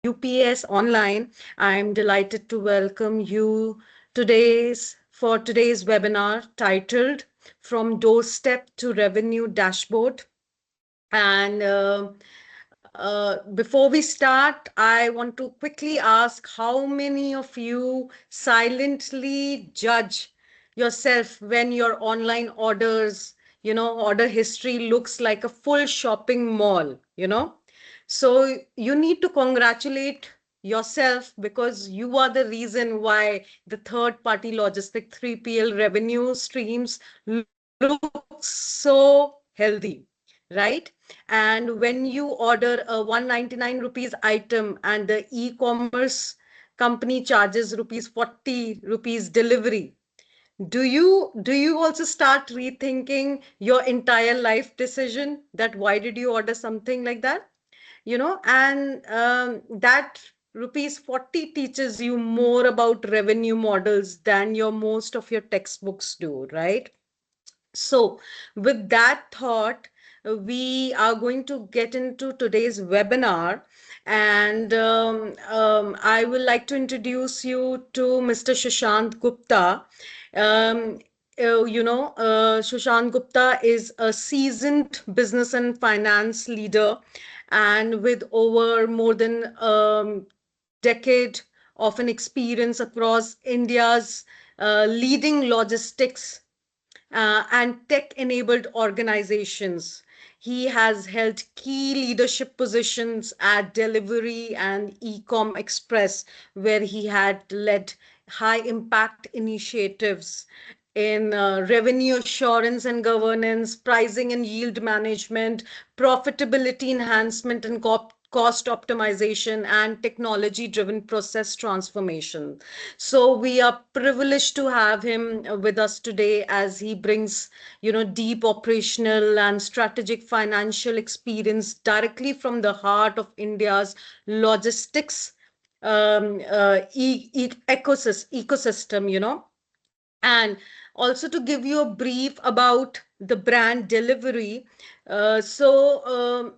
UPS Online. I'm delighted to welcome you today's webinar titled From Doorstep to Revenue Dashboard. And Before we start, I want to quickly ask how many of you silently judge yourself when your online order history looks like a full shopping mall? So you need to congratulate yourself because you are the reason why the third party logistic 3PL revenue streams look so healthy, right? And when you order a 199 rupees item and the e-commerce company charges rupees 40 rupees delivery, do you also start rethinking your entire life decision that why did you order something like that? And that rupees 40 teaches you more about revenue models than your most of your textbooks do, right? So, with that thought, we are going to get into today's webinar, and I would like to introduce you to Mr. Sushant Gupta. Um, Sushant Gupta is a seasoned business and finance leader, and with over more than decade of an experience across India's leading logistics and tech-enabled organizations. He has held key leadership positions at Delivery and Ecom Express, where he had led high-impact initiatives in revenue assurance and governance, pricing and yield management, profitability enhancement and cost optimization, and technology-driven process transformation. So we are privileged to have him with us today as he brings, deep operational and strategic financial experience directly from the heart of India's logistics ecosystem. And also to give you a brief about the brand Delivery. To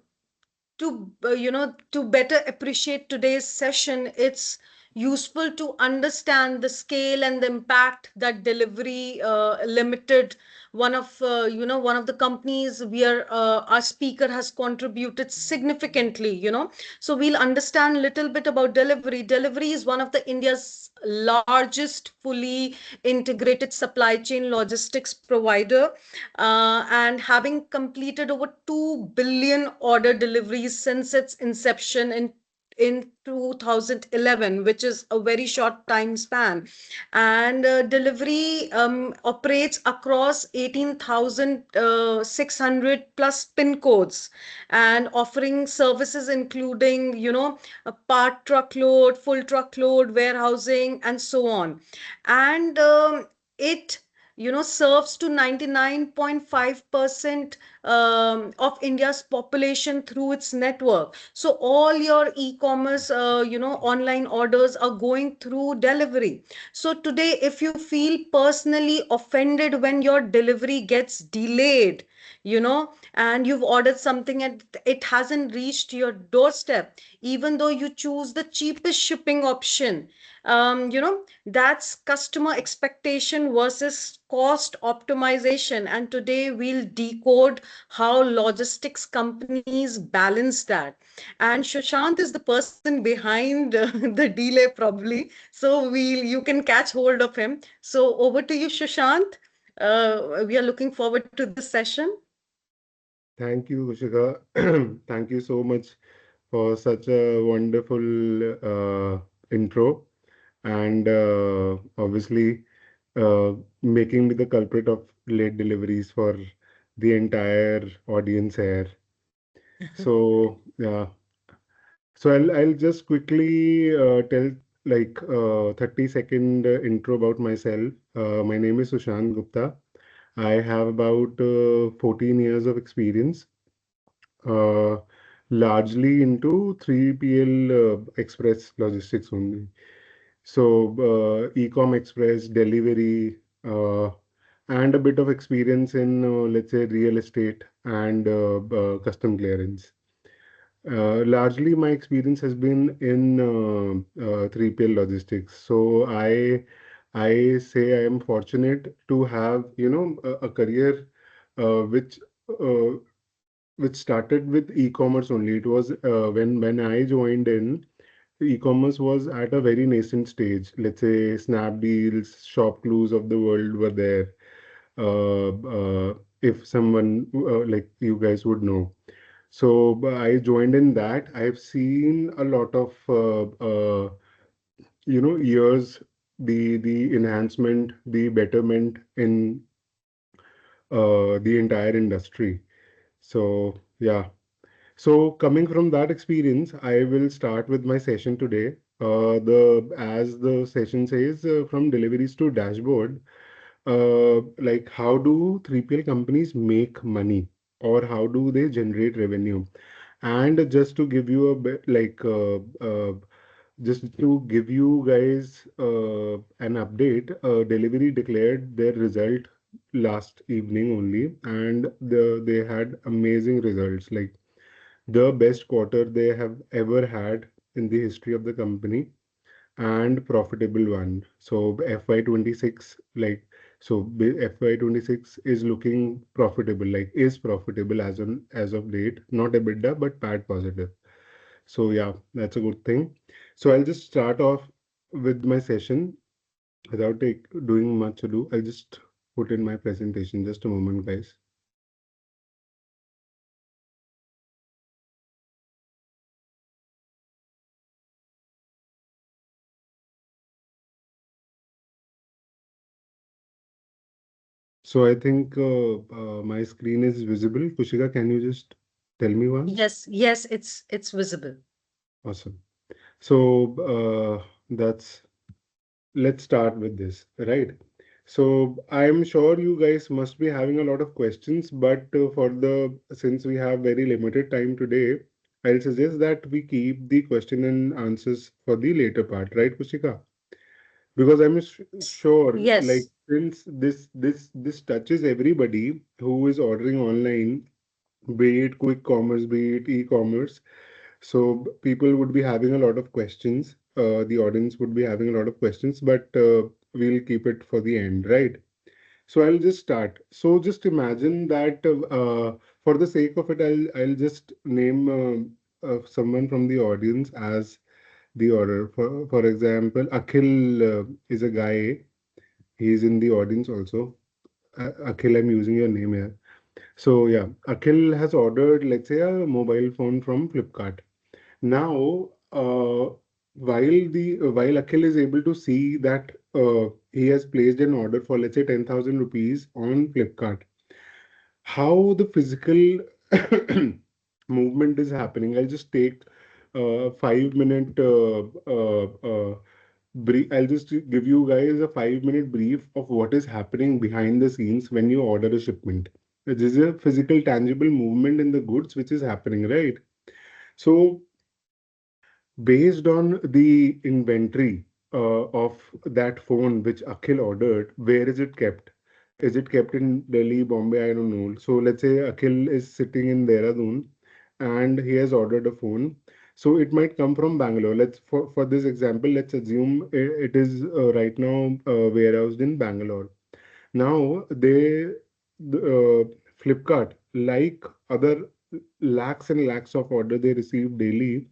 better appreciate today's session, it's useful to understand the scale and the impact that Delivery Limited, one of the companies where our speaker has contributed significantly. So we'll understand a little bit about Delivery. Delivery is one of the India's largest fully integrated supply chain logistics provider, and having completed over 2 billion order deliveries since its inception in 2011, which is a very short time span. And Delivery operates across 18,600 plus pin codes and offering services including, a part truckload, full truckload, warehousing, and so on. And it serves to 99.5% of India's population through its network. So all your e-commerce, online orders are going through Delivery. So today, if you feel personally offended when your delivery gets delayed, and you've ordered something and it hasn't reached your doorstep, even though you choose the cheapest shipping option, that's customer expectation versus cost optimization. And today we'll decode how logistics companies balance that. And Shashank is the person behind the delay probably. So you can catch hold of him. So over to you, Shashank. We are looking forward to this session. Thank you, Kushika. Thank you so much for such a wonderful intro and obviously making me the culprit of late deliveries for the entire audience here. So, yeah. So I'll just quickly tell like 30-second intro about myself. My name is Sushant Gupta. I have about 14 years of experience, uh, largely into 3PL express logistics only. So, e-com express, delivery, and a bit of experience in, let's say, real estate and custom clearance. Largely, my experience has been in 3PL logistics. So I say I am fortunate to have, a career uh, which uh, which started with e-commerce only. It was when I joined in, e-commerce was at a very nascent stage. Let's say Snapdeals, Shopclues of the world were there. If someone like you guys would know. So I joined in that. I've seen a lot of years, the enhancement, the betterment in the entire industry. So yeah. So coming from that experience, I will start with my session today. The as the session says, from deliveries to dashboard. Like how do 3PL companies make money, or how do they generate revenue? And just to give you a bit just to give you guys an update, Delivery declared their result last evening only, and they had amazing results, like the best quarter they have ever had in the history of the company, and profitable one. So FY26, FY26 is looking profitable, like is profitable as of date, not EBITDA but PAT positive. So yeah, that's a good thing. So I'll just start off with my session without doing much ado. I'll just put in my presentation. Just a moment, guys. So I think my screen is visible. Kushika, can you just tell me once? Yes, yes, it's visible. Awesome. So that's let's start with this, right? So I'm sure you guys must be having a lot of questions, but for the since we have very limited time today, I'll suggest that we keep the question and answers for the later part, right, Kushika? Because sure, like Yes. since this touches everybody who is ordering online, be it quick commerce, be it e-commerce. So people would be having a lot of questions. The audience would be having a lot of questions, but we'll keep it for the end, right? So I'll just start. So just imagine that for the sake of it, I'll just name someone from the audience as the order. For example, Akhil is a guy. He's in the audience also. Akhil, I'm using your name here. So yeah, Akhil has ordered, let's say, a mobile phone from Flipkart. Now, while Akhil is able to see that he has placed an order for, let's say, 10,000 rupees on Flipkart, how the physical movement is happening. I'll just take 5 minute brief. I'll just give you guys a 5 minute brief of what is happening behind the scenes when you order a shipment. This is a physical, tangible movement in the goods which is happening, right? So based on the inventory of that phone which Akhil ordered, where is it kept? Is it kept in Delhi, Bombay? I don't know. So let's say Akhil is sitting in Dehradun and he has ordered a phone. So it might come from Bangalore. For this example, let's assume it is right now warehoused in Bangalore. Now Flipkart, like other lakhs and lakhs of order they receive daily,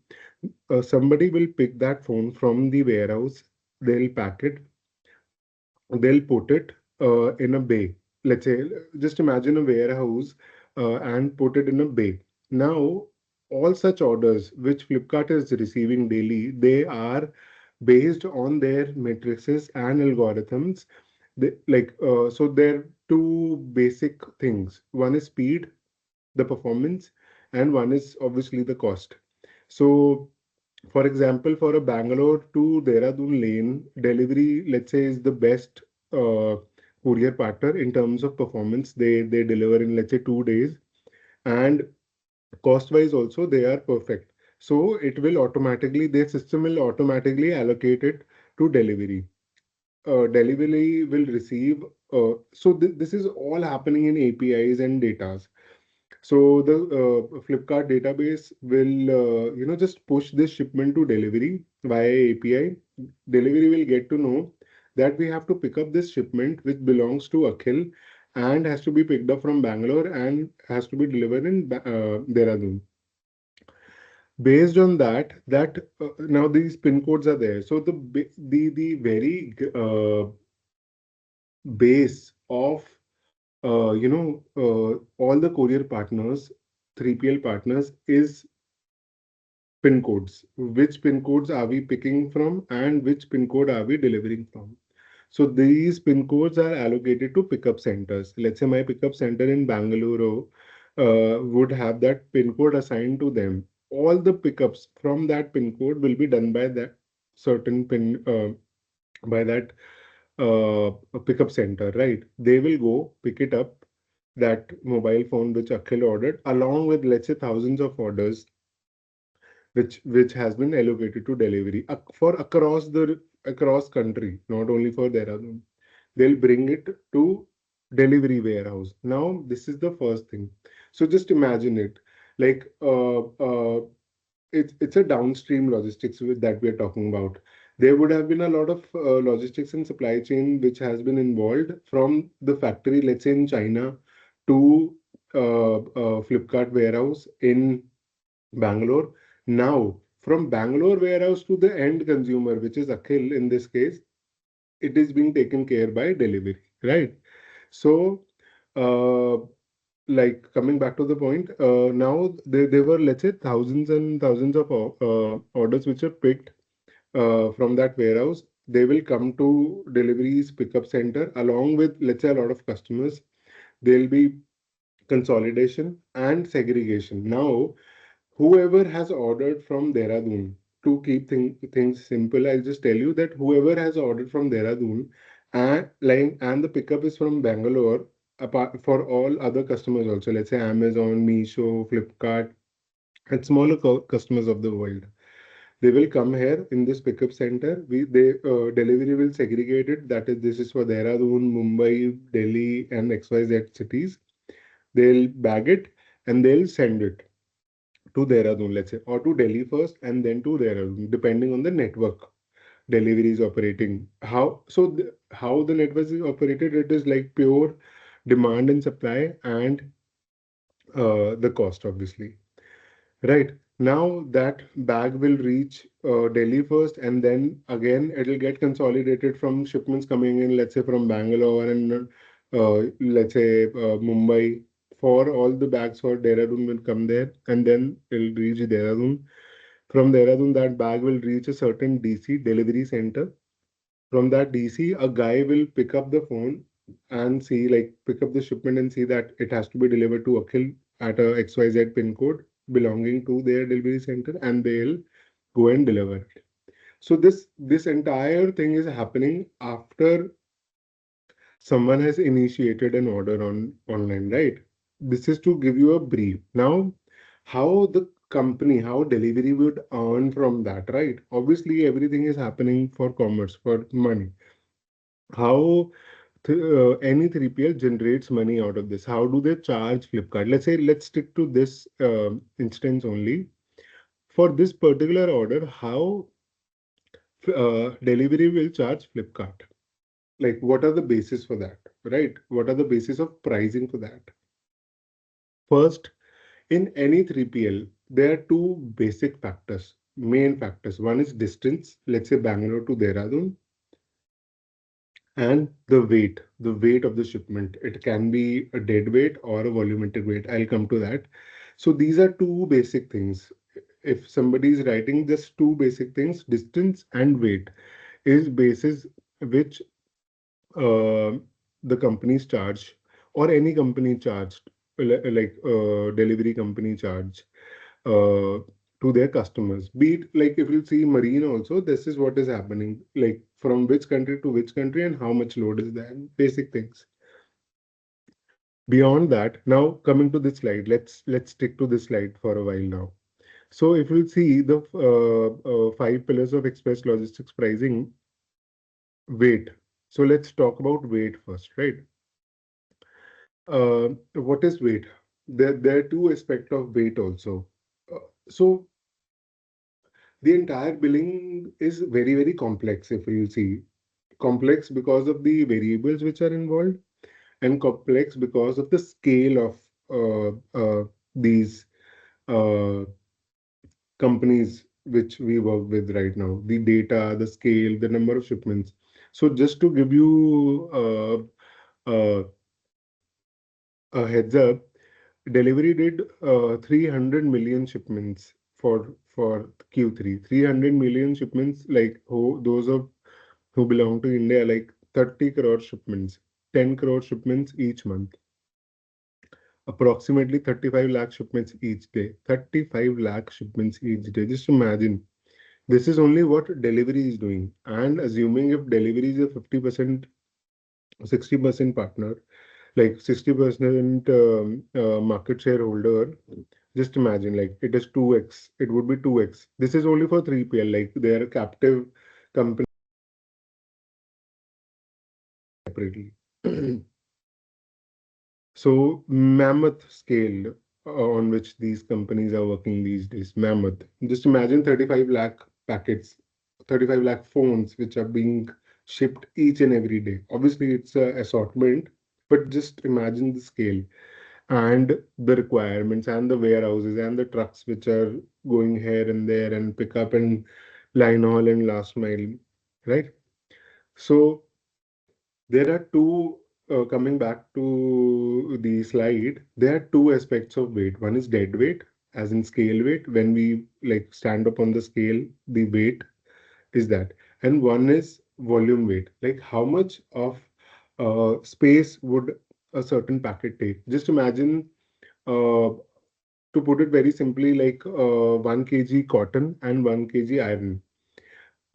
somebody will pick that phone from the warehouse, they'll pack it, they'll put it in a bay. Let's say, just imagine a warehouse and put it in a bay. Now, all such orders which Flipkart is receiving daily, they are based on their matrices and algorithms. So there are two basic things. One is speed, the performance, and one is obviously the cost. So for example, for a Bangalore to Dehradun lane, delivery, let's say, is the best uh, courier partner in terms of performance. They deliver in, let's say, 2 days, and cost-wise also they are perfect. So it will automatically, their system will automatically allocate it to delivery. Delivery will receive. So this is all happening in APIs and data. So the Flipkart database will, just push this shipment to delivery via API. Delivery will get to know that we have to pick up this shipment which belongs to Akhil and has to be picked up from Bangalore and has to be delivered in Dehradun. Based on that now these pin codes are there. So the very base of all the courier partners, 3PL partners, is pin codes. Which pin codes are we picking from and which pin code are we delivering from? So these pin codes are allocated to pickup centers. Let's say my pickup center in Bangalore would have that pin code assigned to them. All the pickups from that pin code will be done by that certain pin by that pickup center, right? They will go pick it up, that mobile phone which Akhil ordered, along with let's say thousands of orders which has been allocated to delivery for across country, not only for Dehradun. They'll bring it to delivery warehouse. Now, this is the first thing. So just imagine it like it's a downstream logistics that we are talking about. There would have been a lot of logistics and supply chain which has been involved from the factory, let's say in China, to Flipkart warehouse in Bangalore. Now, from Bangalore warehouse to the end consumer, which is Akhil in this case, it is being taken care by delivery, right? So, uh, like coming back to the point, now there were, let's say, thousands and thousands of orders which are picked from that warehouse. They will come to deliveries pickup center along with, let's say, a lot of customers. There'll be consolidation and segregation. Now, whoever has ordered from Dehradun, to keep things simple, I'll just tell you that whoever has ordered from Dehradun and the pickup is from Bangalore, apart for all other customers also, let's say Amazon, Meesho, Flipkart, and smaller customers of the world. They will come here in this pickup center. They delivery will segregate it. That is, this is for Dehradun, Mumbai, Delhi, and XYZ cities. They'll bag it and they'll send it to Dehradun, let's say, or to Delhi first and then to Dehradun, depending on the network delivery is operating. How the network is operated, it is like pure demand and supply and the cost, obviously. Right. Now that bag will reach Delhi first, and then again it'll get consolidated from shipments coming in, let's say from Bangalore and let's say Mumbai. For all the bags for Dehradun will come there, and then it'll reach Dehradun. From Dehradun, that bag will reach a certain DC delivery center. From that DC, a guy will pick up the phone and see, like, pick up the shipment and see that it has to be delivered to Akhil at a XYZ pin code belonging to their delivery center, and they'll go and deliver it. So this entire thing is happening after someone has initiated an order on online, right? This is to give you a brief. Now, how the company, how delivery would earn from that, right? Obviously, everything is happening for commerce, for money. How any 3PL generates money out of this? How do they charge Flipkart? Let's stick to this instance only. For this particular order, how delivery will charge Flipkart? Like, what are the basis for that, right? What are the basis of pricing for that? First, in any 3PL, there are two basic factors, main factors. One is distance, let's say Bangalore to Dehradun, and the weight of the shipment. It can be a dead weight or a volumetric weight. I'll come to that. So these are two basic things. If somebody is writing just two basic things, distance and weight is basis which uh, the companies charge, or any company charged, like delivery company charge uh, to their customers. Be it like, if you see marine also, this is what is happening, like from which country to which country and how much load is there, basic things. Beyond that, now coming to this slide, let's stick to this slide for a while now. So if you see the five pillars of express logistics pricing, weight. So let's talk about weight first, right? What is weight? there are two aspects of weight also. So the entire billing is very, very complex if you see. Complex because of the variables which are involved, and complex because of the scale of these uh, companies which we work with right now, the data, the scale, the number of shipments. So just to give you a heads up, Delivery did 300 million shipments for Q3. 300 million shipments, like who those of who belong to India, like 30 crore shipments, 10 crore shipments each month, approximately 35 lakh shipments each day. 35 lakh shipments each day. Just imagine. This is only what delivery is doing. And assuming if delivery is a 50%, 60% partner, like 60% market shareholder, just imagine like it is 2x. It would be 2x. This is only for 3PL, like they are a captive company separately. So, mammoth scale on which these companies are working these days. Mammoth. Just imagine 35 lakh packets, 35 lakh phones which are being shipped each and every day. Obviously, it's a assortment, but just imagine the scale and the requirements and the warehouses and the trucks which are going here and there and pick up and line haul and last mile, right? So, there are two, coming back to the slide, there are two aspects of weight. One is dead weight, as in scale weight. When we like stand up on the scale, the weight is that. And one is volume weight, like how much of space would a certain packet take. Just imagine, uh, to put it very simply, like 1 kg cotton and 1 kg iron.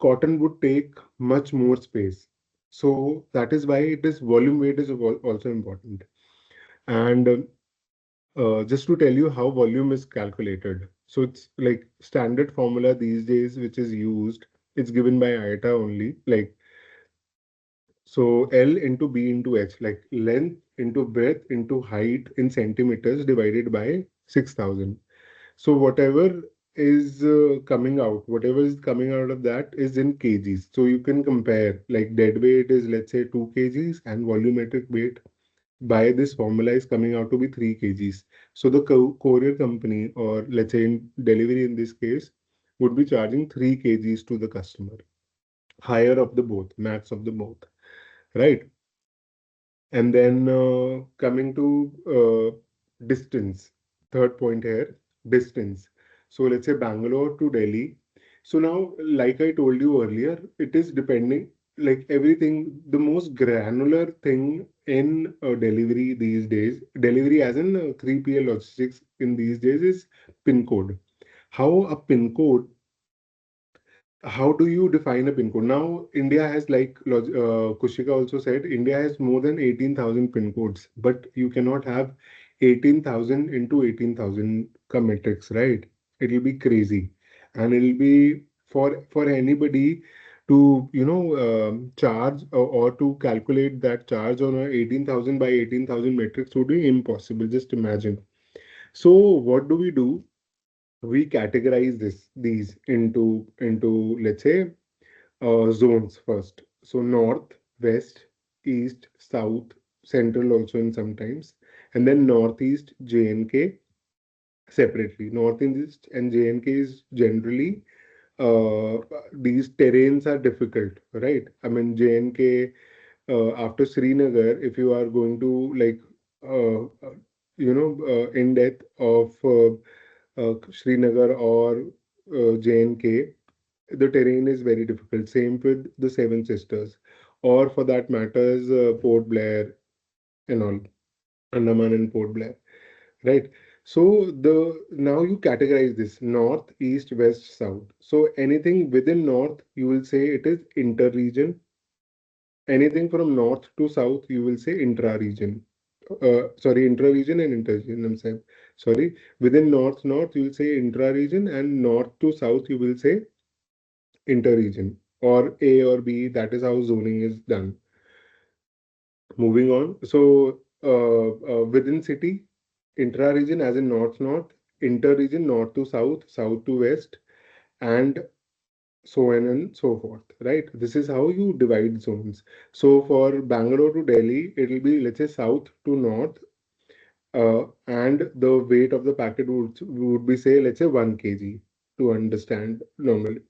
Cotton would take much more space. So that is why it is volume weight is also important. And just to tell you how volume is calculated. So it's like standard formula these days, which is used. It's given by IATA only. Like so, L into B into H, like length into breadth into height in centimeters divided by 6,000. So whatever is whatever is coming out of that is in kgs. So you can compare like dead weight is let's say 2 kgs and volumetric weight by this formula is coming out to be 3 kgs. So the courier company, or let's say in delivery in this case, would be charging 3 kgs to the customer. Higher of the both, max of the both, right? And then coming to distance, third point here, distance. So let's say Bangalore to Delhi. So now, like I told you earlier, it is depending, like everything, the most granular thing in delivery these days, delivery as in 3PL logistics in these days is pin code. How a pin code how do you define a pin code? Now, India has, like Kushika also said, India has more than 18,000 pin codes, but you cannot have 18,000 into 18,000 metrics, right? It'll be crazy. And it'll be for anybody to, charge or to calculate that charge on a 18,000 by 18,000 metrics would be impossible. Just imagine. So, what do? We categorize these into let's say zones first. So north, west, east, south, central also in sometimes, and then northeast, JNK separately. Northeast and JNK is generally uh, these terrains are difficult, right? I mean JNK after Srinagar, if you are going to like in depth of Srinagar or JNK, the terrain is very difficult. Same with the Seven Sisters, or for that matters, Port Blair and all, Andaman and Port Blair, right? So the now you categorize this north, east, west, south. So anything within north, you will say it is inter-region. Anything from north to south, you will say intra-region. Sorry, intra-region and inter-region. I'm saying, sorry. Within north, you will say intra-region, and north to south, you will say inter-region or A or B. That is how zoning is done. Moving on. So within city. intra-region as in north-north, inter-region north to south, south to west, and so on and so forth, right? This is how you divide zones. So for Bangalore to Delhi, it will be, let's say, south to north, and the weight of the packet would be, say, let's say 1 kg to understand normally.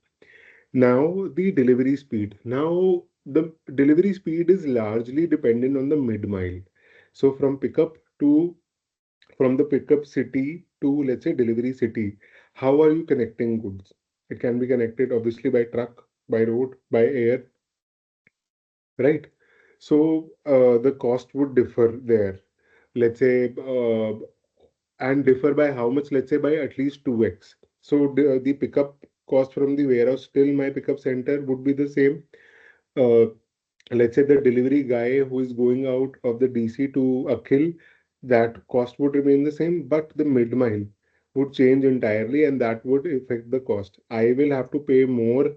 Now, the delivery speed. Now, the delivery speed is largely dependent on the mid mile. So from the pickup city to, let's say, delivery city, how are you connecting goods? It can be connected obviously by truck, by road, by air, right? So the cost would differ there. Let's say, and differ by how much? Let's say by at least 2x. So the pickup cost from the warehouse till my pickup center would be the same. Uh, let's say the delivery guy who is going out of the DC to Akhil, that cost would remain the same, but the mid mile would change entirely, and that would affect the cost. I will have to pay more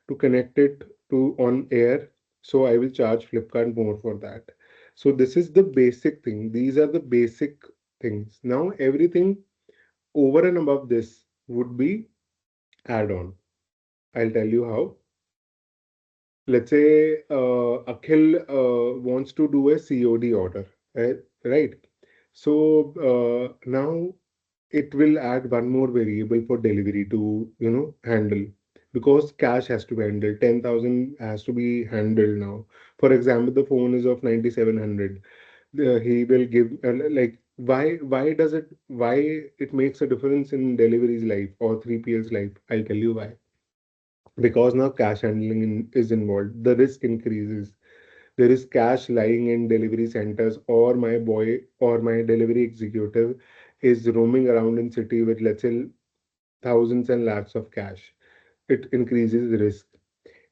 to connect it to on air, so I will charge Flipkart more for that. So this is the basic thing. These are the basic things. Now everything over and above this would be add-on. I'll tell you how. Let's say Akhil wants to do a COD order, right? So now it will add one more variable for delivery to, handle, because cash has to be handled. 10,000 has to be handled now. For example, the phone is of 9,700. He will give, like, why it makes a difference in delivery's life or 3PL's life? I'll tell you why. Because now cash handling is involved, the risk increases. There is cash lying in delivery centers, or my boy or my delivery executive is roaming around in city with, let's say, thousands and lakhs of cash. It increases the risk.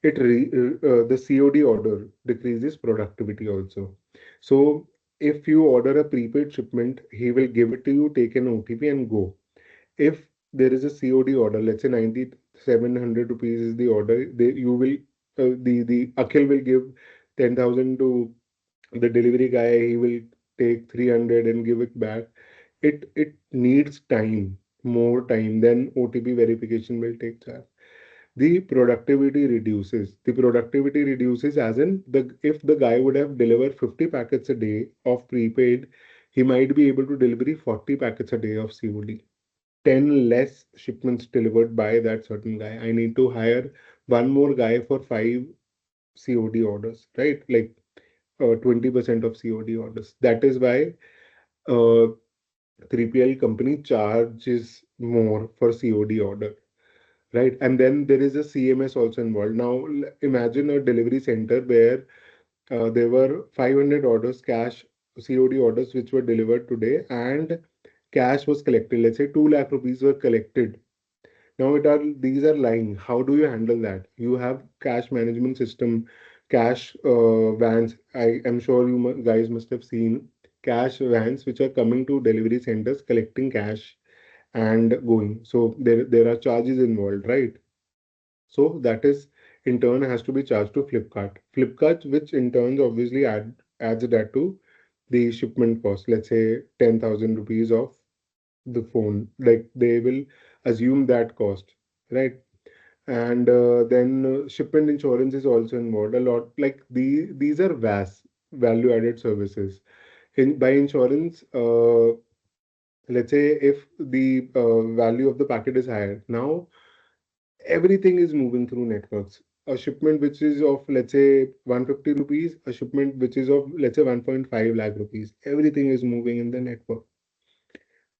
The COD order decreases productivity also. So if you order a prepaid shipment, he will give it to you, take an OTP and go. If there is a COD order, let's say 9,700 rupees is the order, you will, the Akhil will give 10,000 to the delivery guy, he will take 300 and give it back. It needs time, more time than OTP verification will take charge. The productivity reduces as in, the if the guy would have delivered 50 packets a day of prepaid, he might be able to deliver 40 packets a day of COD. 10 less shipments delivered by that certain guy. I need to hire one more guy for 5 COD orders, right? Like 20% of COD orders. That is why uh, 3PL company charges more for COD order, right? And then there is a CMS also involved. Now, imagine a delivery center where there were 500 orders, cash COD orders, which were delivered today, and cash was collected. Let's say 2 lakh rupees were collected. Now these are lying. How do you handle that? You have cash management system, cash vans. I am sure you guys must have seen cash vans which are coming to delivery centers collecting cash and going. So there are charges involved, right? So that is in turn has to be charged to Flipkart. Flipkart, which in turn obviously adds that to the shipment cost. Let's say 10,000 rupees of the phone. Like they will assume that cost, right? And then shipment insurance is also involved a lot. Like these are VAS, value added services. In by insurance, let's say if the value of the packet is higher, now everything is moving through networks. A shipment which is of, let's say, 150 rupees, a shipment which is of, let's say, 1.5 lakh rupees, everything is moving in the network.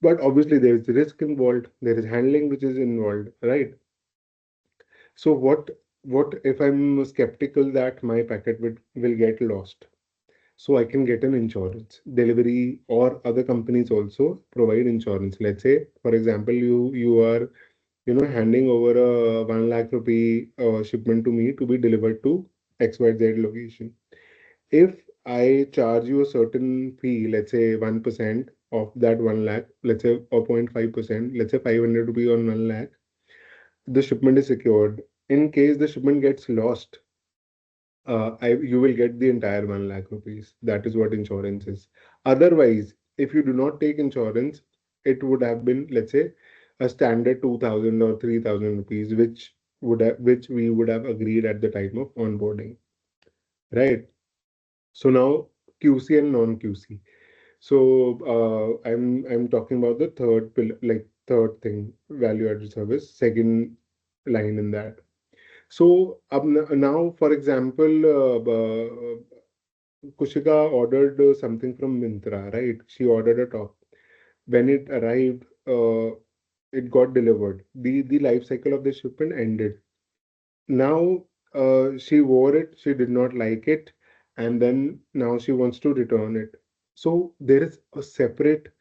But obviously there is risk involved, there is handling which is involved, right? So what if I'm skeptical that my packet will get lost? So I can get an insurance. Delivery or other companies also provide insurance. Let's say, for example, you are, handing over a 1 lakh rupee shipment to me to be delivered to XYZ location. If I charge you a certain fee, let's say 1% of that 1 lakh, let's say, or 0.5%, let's say 500 rupees on 1 lakh, the shipment is secured. In case the shipment gets lost, you will get the entire 1 lakh rupees. That is what insurance is. Otherwise, if you do not take insurance, it would have been, let's say, a standard 2000 or 3000 rupees, which we would have agreed at the time of onboarding, right? So now QC and non-QC. So I'm talking about the third like third thing, value-added service, second line in that. So now, for example, Kushika ordered something from Mintra, right? She ordered a top. When it arrived, it got delivered. The life cycle of the shipment ended. Now she wore it, she did not like it, and then now she wants to return it. So there is a separate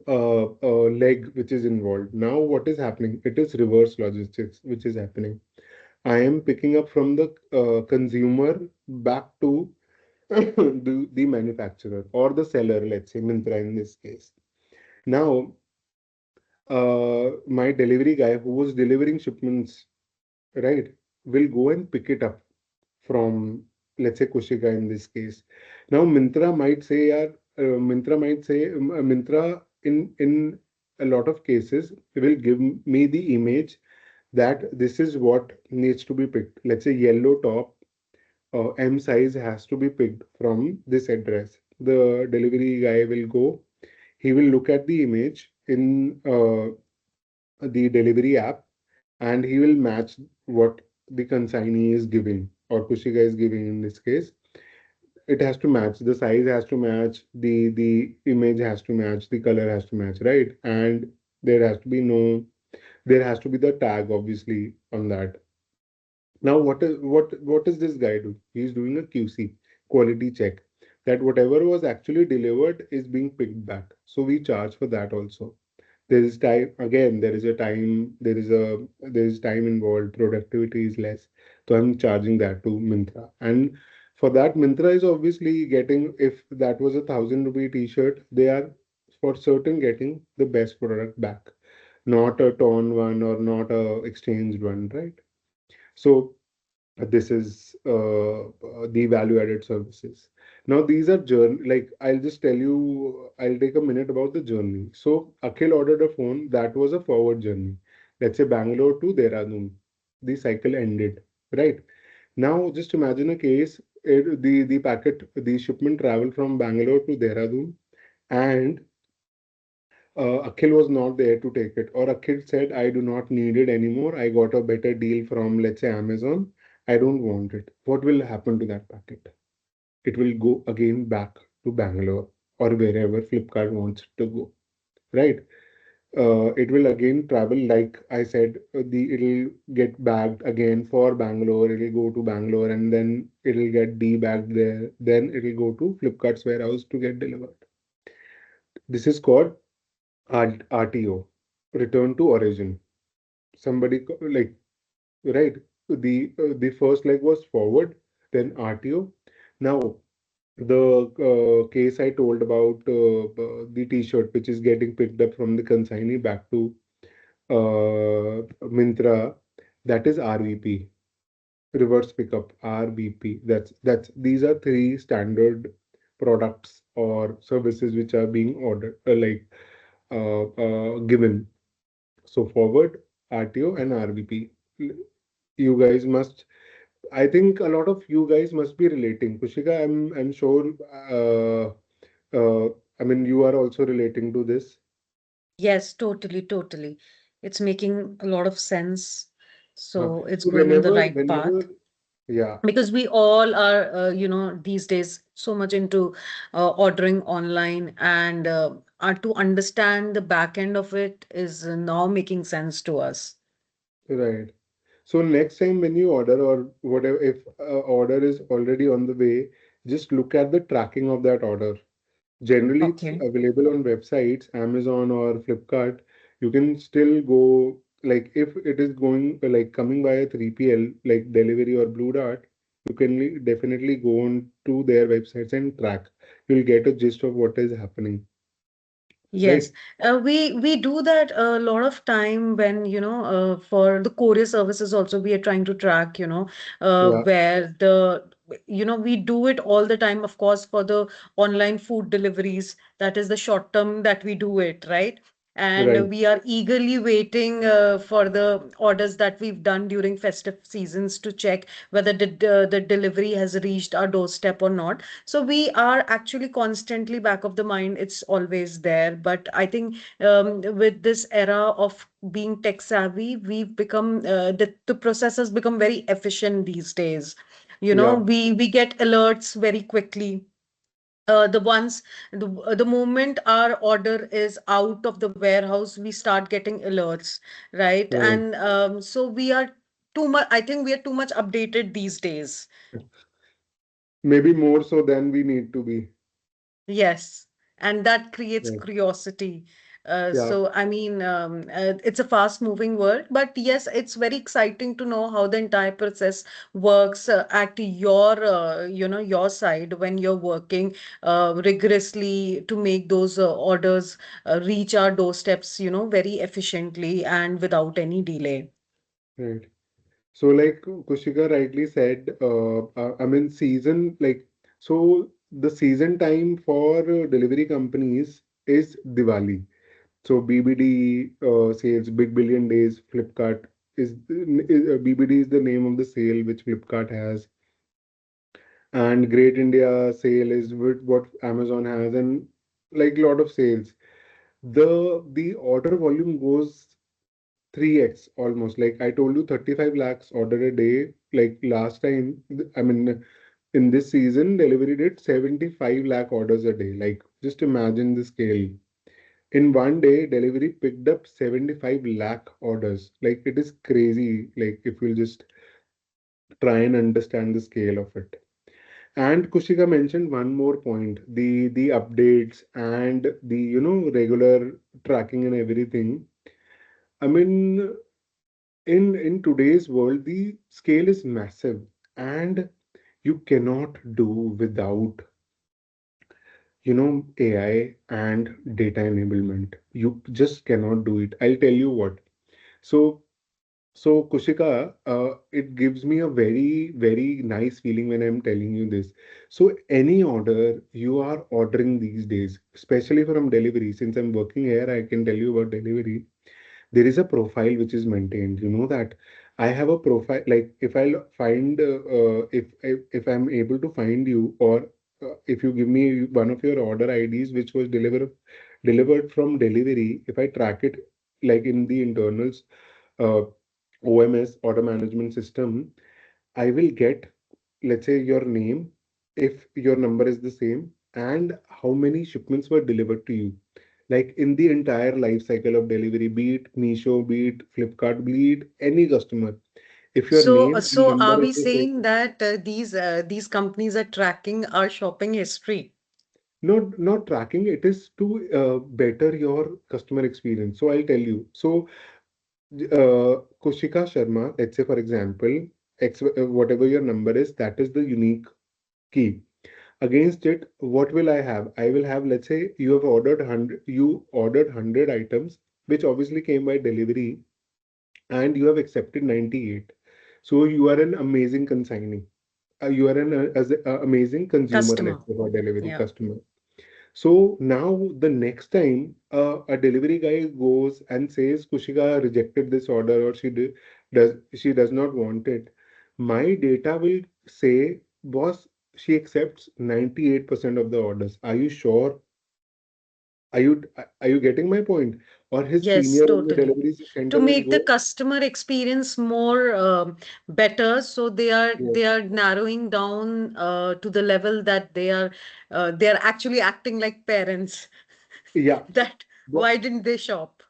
leg which is involved. Now what is happening? It is reverse logistics which is happening. I am picking up from the consumer back to the manufacturer or the seller, let's say Mintra in this case. Now, my delivery guy who was delivering shipments, right, will go and pick it up from, let's say, Kushika in this case. Now, Mintra might say, yeah, Mintra in a lot of cases will give me the image that this is what needs to be picked. Let's say yellow top, M size has to be picked from this address. The delivery guy will go. He will look at the image in the delivery app, and he will match what the consignee is giving or Kushika is giving in this case. It has to match, the size has to match, the image has to match, the color has to match, right? And there has to be no, there has to be the tag obviously on that. Now, what is this guy do? He's doing a QC, quality check, that whatever was actually delivered is being picked back. So we charge for that also. There is time, again, there is time involved, productivity is less. So I'm charging that to Mintra. And for that, Mintra is obviously getting, if that was a 1,000 rupee t-shirt, they are for certain getting the best product back, not a torn one or not a exchanged one, right? So this is the value added services. Now these are journey, like I'll just tell you, I'll take a minute about the journey. So Akhil ordered a phone that was a forward journey, let's say Bangalore to Dehradun. The cycle ended, right? Now just imagine a case, the shipment traveled from Bangalore to Dehradun, and Akhil was not there to take it, or Akhil said, I do not need it anymore. I got a better deal from, let's say, Amazon. I don't want it. What will happen to that packet? It will go again back to Bangalore or wherever Flipkart wants it to go, right? It will again travel, like I said, it'll get bagged again for Bangalore. It'll go to Bangalore and then it'll get debagged there. Then it'll go to Flipkart's warehouse to get delivered. This is called RTO, return to origin. Like, right, the first leg was forward, then RTO. Now the case I told about the t-shirt which is getting picked up from the consignee back to Mintra, that is RVP, reverse pickup, RVP. That's these are three standard products or services which are being ordered, given. So forward, RTO, and RVP. You guys must. I think a lot of you guys must be relating. Kushika, I'm sure. I mean, you are also relating to this. Yes, totally, totally. It's making a lot of sense. So it's So going in the right whenever, path yeah, because we all are, these days so much into ordering online and to understand the back end of it is now making sense to us. right. So next time when you order or whatever, if order is already on the way, just look at the tracking of that order. Generally, it's Okay. available on websites, Amazon or Flipkart. You can still go, like if it is going like coming by a 3PL like Delivery or Blue Dart, you can definitely go on to their websites and track. You'll get a gist of what is happening, right? Yes, we do that a lot of time when, for the courier services also we are trying to track, Yeah, where the we do it all the time, of course, for the online food deliveries. That is the short term that we do it, right? And Right. we are eagerly waiting for the orders that we've done during festive seasons to check whether the delivery has reached our doorstep or not. So we are actually constantly back of the mind. It's always there. But I think with this era of being tech savvy, we've become the process has become very efficient these days. Yeah. We get alerts very quickly. The moment our order is out of the warehouse, we start getting alerts, right? Right. And so we are too much. I think we are too much updated these days. Maybe more so than we need to be. Yes, and that creates Right. curiosity. Yeah. So, I mean, it's a fast-moving world, but yes, it's very exciting to know how the entire process works at your side when you're working rigorously to make those orders reach our doorsteps, very efficiently and without any delay. Right. So, like Kushika rightly said, I mean, so the season time for delivery companies is Diwali. So, BBD sales, Big Billion Days, Flipkart BBD is the name of the sale which Flipkart has, and Great India sale is with what Amazon has, and like a lot of sales. The order volume goes 3x almost. Like I told you, 35 lakhs order a day. Like last time, I mean, in this season, delivery did 75 lakh orders a day. Like just imagine the scale. In one day, delivery picked up 75 lakh orders. Like it is crazy. Like if you'll just try and understand the scale of it. And Kushika mentioned one more point, the updates and the regular tracking and everything. I mean, in today's world the scale is massive, and you cannot do without AI and data enablement. You just cannot do it. I'll tell you what. So so Kushika, it gives me a very very nice feeling when I'm telling you this. So any order you are ordering these days, especially from delivery, since I'm working here, I can tell you about delivery. There is a profile which is maintained. You know that I have a profile. Like if I'll find if I'm able to find you, or if you give me one of your order IDs which was delivered from delivery, if I track it like in the internals, uh, OMS, order management system, I will get, let's say, your name, if your number is the same, and how many shipments were delivered to you. Like in the entire life cycle of delivery, be it Meesho, be it Flipkart, be it any customer. If your So, name and so number are is we the same, saying that these companies are tracking our shopping history? not tracking, it is to better your customer experience. So I'll tell you. So Kushika Sharma, let's say for example, whatever your number is, that is the unique key. Against it, what will I have? I will have, let's say, you ordered 100 items, which obviously came by delivery, and you have accepted 98. So you are an amazing consignee. You are an amazing consumer, let's Customer. say, for delivery Yeah. customer. So now the next time a delivery guy goes and says Kushika rejected this order, or she does not want it, my data will say, boss, she accepts 98% of the orders. Are you sure? Are you getting my point? Or his Yes, senior in the totally. delivery To center will make the go, customer experience more better, so yes, they are narrowing down to the level that they are actually acting like parents. yeah. That why didn't they shop?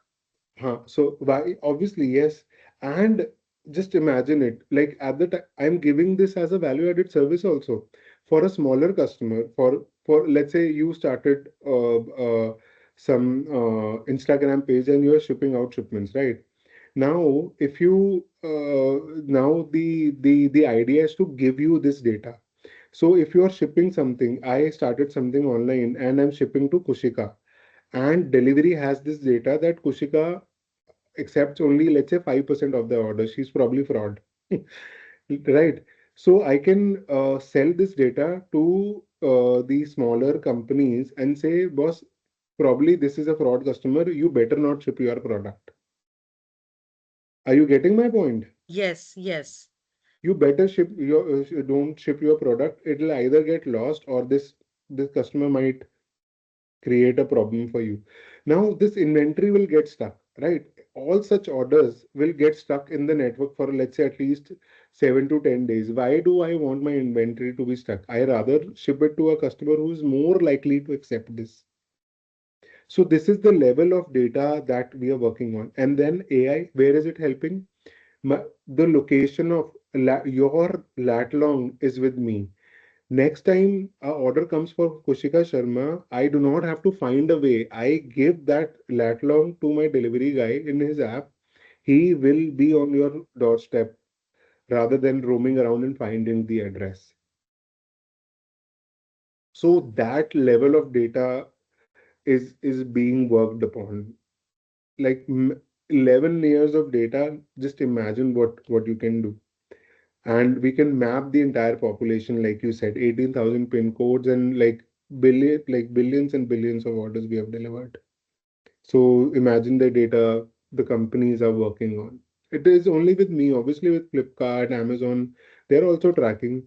So why? Obviously, yes. And just imagine it. Like at the time, I'm giving this as a value-added service also for a smaller customer. For let's say you started some Instagram page and you are shipping out shipments, right? Now, if you now the idea is to give you this data. So if you are shipping something, I started something online and I'm shipping to Kushika, and delivery has this data that Kushika accepts only, let's say, 5% of the order. She's probably fraud. Right? So I can sell this data to the smaller companies and say, boss, probably this is a fraud customer. You better not ship your product. Are you getting my point? Yes, yes. You better ship your don't ship your product. It'll either get lost or this customer might create a problem for you. Now this inventory will get stuck, right? All such orders will get stuck in the network for, let's say, at least 7 to 10 days. Why do I want my inventory to be stuck? I rather ship it to a customer who is more likely to accept this. So this is the level of data that we are working on. And then AI, where is it helping? The location of your lat long is with me. Next time a order comes for Kushika Sharma, I do not have to find a way. I give that lat long to my delivery guy in his app. He will be on your doorstep rather than roaming around and finding the address. So that level of data is being worked upon. Like 11 layers of data. Just imagine what you can do. And we can map the entire population, like you said, 18,000 pin codes and like billions and billions of orders we have delivered. So imagine the data the companies are working on. It is only with me, obviously with Flipkart, Amazon, they're also tracking.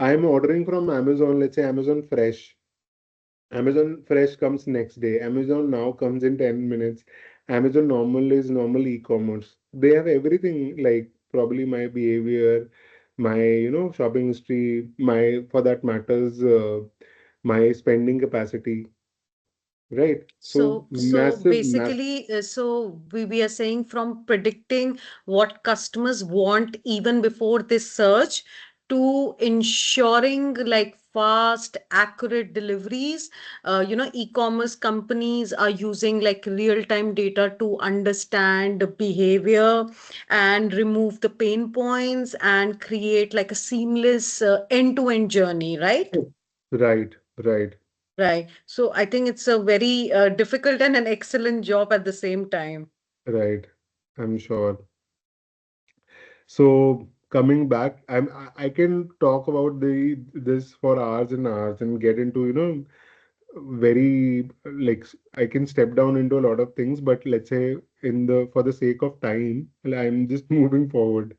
I'm ordering from Amazon, let's say Amazon Fresh. Amazon Fresh comes next day. Amazon Now comes in 10 minutes. Amazon Normal is normal e-commerce. They have everything, like probably my behavior, my, shopping history, my, for that matters, my spending capacity, right? So So massive, massive. basically, so we are saying from predicting what customers want even before they search to ensuring like fast, accurate deliveries. E-commerce companies are using like real-time data to understand the behavior and remove the pain points and create like a seamless end-to-end journey, right? Right, right, Right. So I think it's a very difficult and an excellent job at the same time. right. I'm sure. So coming back, I can talk about the this for hours and hours and get into, very I can step down into a lot of things, but let's say in the for the sake of time, I'm just moving forward.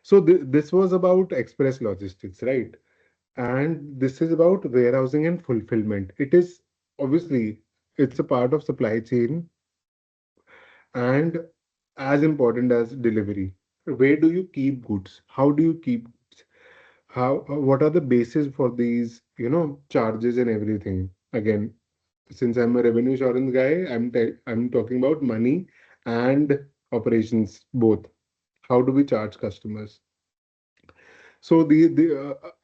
So this was about express logistics, right? And this is about warehousing and fulfillment. It is obviously it's a part of supply chain and as important as delivery. Where do you keep goods? How do you keep goods? What are the basis for these, charges and everything? Again, since I'm a revenue assurance guy, I'm talking about money and operations both. How do we charge customers? So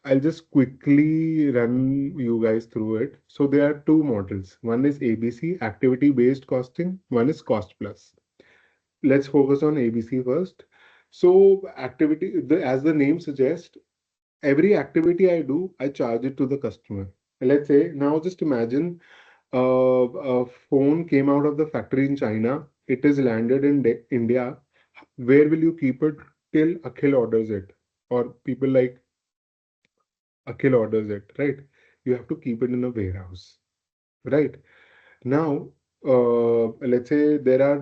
I'll just quickly run you guys through it. So there are two models. One is ABC, activity based costing. One is cost plus. Let's focus on ABC first. So as the name suggests, every activity I do, I charge it to the customer. Let's say now just imagine a phone came out of the factory in China. It is landed in India. Where will you keep it till Akhil orders it? Or people like Akhil orders it, right? You have to keep it in a warehouse, right? Now, let's say there are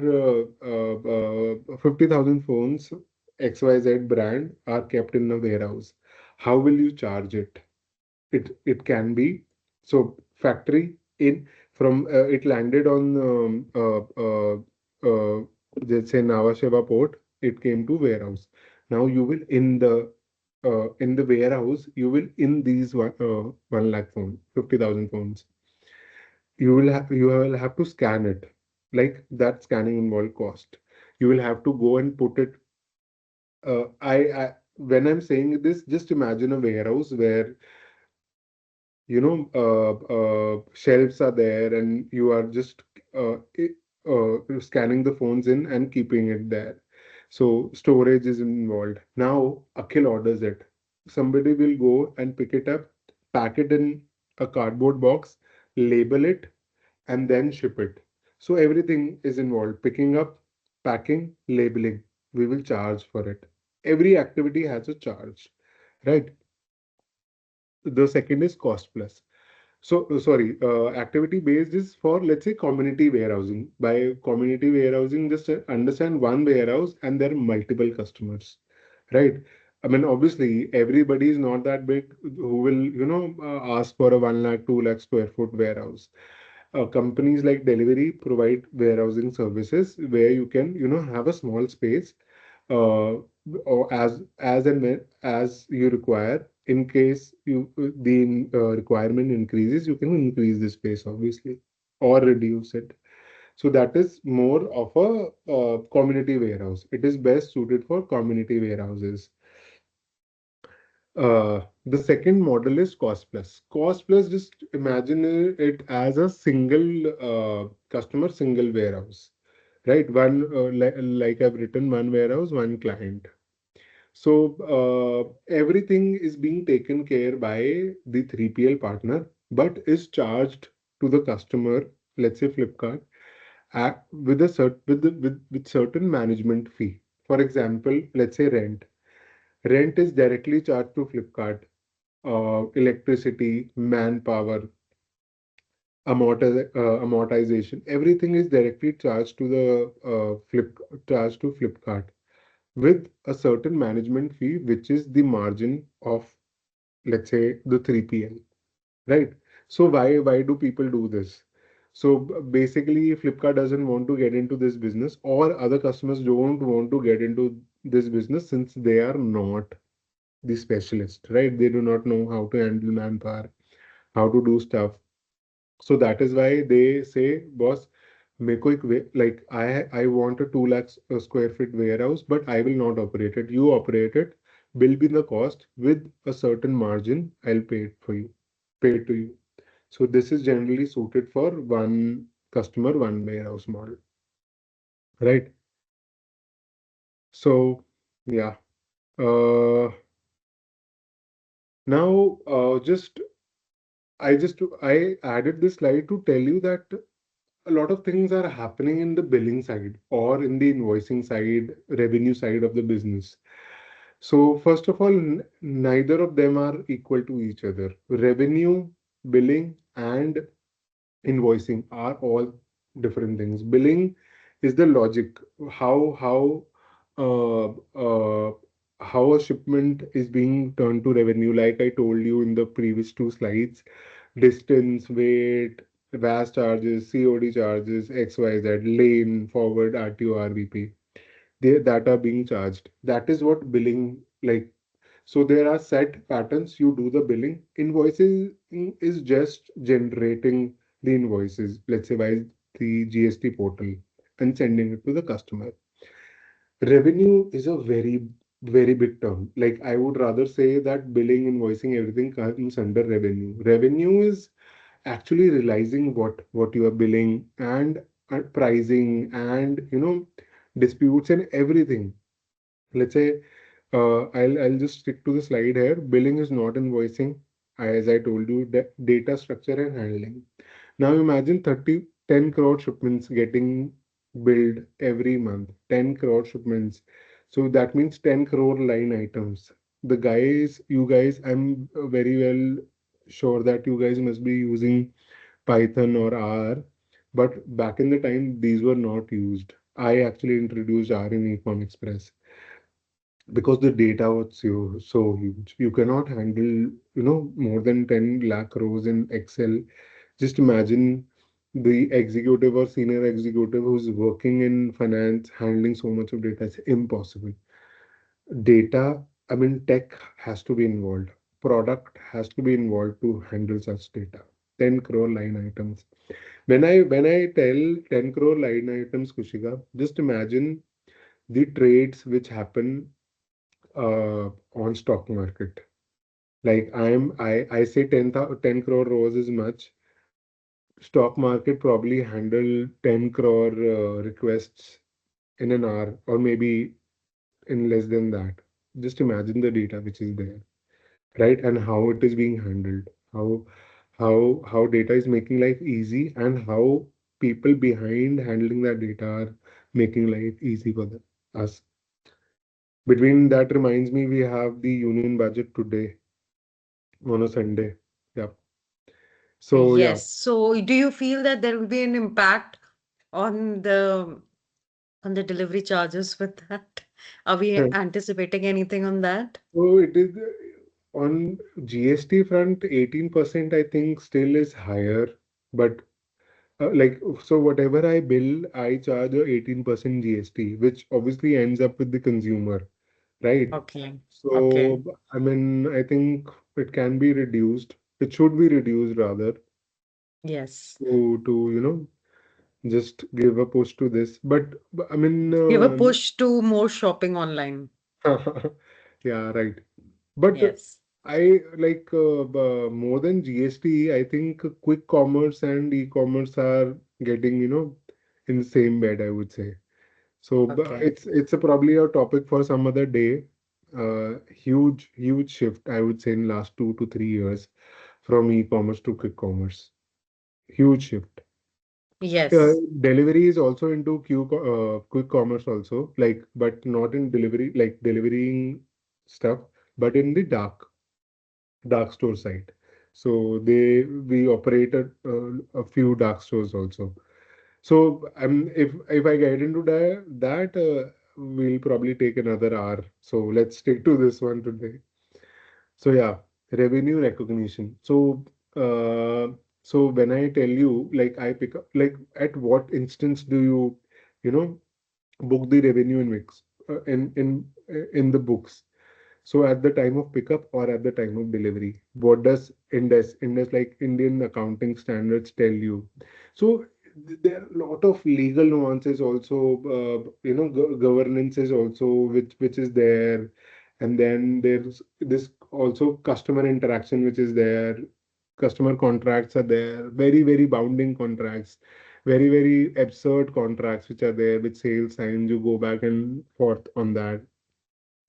50,000 phones, XYZ brand, are kept in a warehouse. How will you charge it? It can be so factory in from it landed on let's say Nhava Sheva port. It came to warehouse. Now you will in the warehouse you will in these 1 lakh phone 50,000 phones you will have to scan it. Like that scanning involve cost. You will have to go and put it. I when I'm saying this, just imagine a warehouse where shelves are there and you are just scanning the phones in and keeping it there. So storage is involved. Now Akhil orders it. Somebody will go and pick it up, pack it in a cardboard box, label it, and then ship it. So everything is involved. Picking up, packing, labeling. We will charge for it. Every activity has a charge, right? The second is cost plus. So, sorry, activity based is for, let's say, community warehousing. By community warehousing, just understand one warehouse and there are multiple customers, right? I mean, obviously, everybody is not that big who will, ask for a 1 lakh, 2 lakh square foot warehouse. Companies like Delivery provide warehousing services where you can, have a small space, uh, or as and when as you require. In case the requirement increases, you can increase the space, obviously, or reduce it. So that is more of a community warehouse. It is best suited for community warehouses. The second model is cost plus. Cost plus, just imagine it as a single customer, single warehouse, right? One, like I've written, one warehouse, one client. So everything is being taken care by the 3PL partner, but is charged to the customer, let's say Flipkart, with a with certain management fee. For example, let's say rent. Rent is directly charged to Flipkart. Electricity, manpower, amortization, everything is directly charged to the charged to Flipkart with a certain management fee, which is the margin of, let's say, the 3PL, right? So why do people do this? So basically, Flipkart doesn't want to get into this business, or other customers don't want to get into this business since they are not the specialist, right? They do not know how to handle manpower, how to do stuff. So that is why they say, boss, मेरे को एक like I want a 2 lakhs square feet warehouse, but I will not operate it. You operate it, bill me the cost with a certain margin. I'll pay it for you, pay it to you. So this is generally suited for one customer, one warehouse model, right? So yeah. Uh, Now, I added this slide to tell you that a lot of things are happening in the billing side or in the invoicing side, revenue side of the business. So, first of all, neither of them are equal to each other. Revenue, billing, and invoicing are all different things. Billing is the logic, how how uh, uh, how a shipment is being turned to revenue. Like I told you in the previous two slides, distance, weight, VAS charges, COD charges, XYZ, lane, forward, RTO, RVP, that are being charged. That is what billing like. So there are set patterns. You do the billing. Invoices is just generating the invoices, let's say by the GST portal, and sending it to the customer. Revenue is a very, very big term. Like I would rather say that billing, invoicing, everything comes under revenue. Revenue is actually realizing what you are billing, and pricing, and disputes and everything. Let's say, I'll just stick to the slide here. Billing is not invoicing, as I told you, data structure and handling. Now imagine 10 crore shipments getting billed every month. 10 crore shipments. So that means 10 crore line items. You guys, I'm very well sure that you guys must be using Python or R, but back in the time, these were not used. I actually introduced R in Ecom Express because the data was so huge. You cannot handle, more than 10 lakh rows in Excel. Just imagine the executive or senior executive who's working in finance handling so much of data. It's impossible. Data, I mean, tech has to be involved. Product has to be involved to handle such data. 10 crore line items. When I tell 10 crore line items, Kushika, just imagine the trades which happen on stock market. Like I say 10 crore rows is much. Stock market probably handle 10 crore requests in an hour, or maybe in less than that. Just imagine the data which is there, right? And how it is being handled. How data is making life easy, and how people behind handling that data are making life easy for us. Between that reminds me, we have the union budget today on a Sunday. Yeah. So yeah. Yes. So do you feel that there will be an impact on the delivery charges with that? Are we anticipating anything on that? So it is on GST front, 18% I think still is higher, but like so whatever I bill, I charge a 18% GST, which obviously ends up with the consumer, right? Okay. Okay. So I mean, I think it can be reduced. It should be reduced rather Yes. to just give a push to this. But I mean, Give a push to more shopping online. yeah, right. But Yes. I like more than GST, I think quick commerce and e-commerce are getting, in the same bed, I would say. So Okay. it's probably a topic for some other day. Huge shift, I would say, in last 2 to 3 years from e-commerce to quick commerce. Huge shift. Yes. Delivery is also into quick commerce also, like, but not in delivery, like delivering stuff, but in the dark store side. So we operate a few dark stores also. So if I get into that we'll probably take another hour. So let's stick to this one today. So yeah, revenue recognition. So when I tell you, like, I pick up, like, at what instance do you know book the revenue in mix in the books? So at the time of pickup or at the time of delivery, what does Indes like Indian accounting standards tell you? So there are a lot of legal nuances also, governances also, which is there, and then there's this also customer interaction which is there. Customer contracts are there, very bounding contracts, very absurd contracts which are there with sales signs. You go back and forth on that.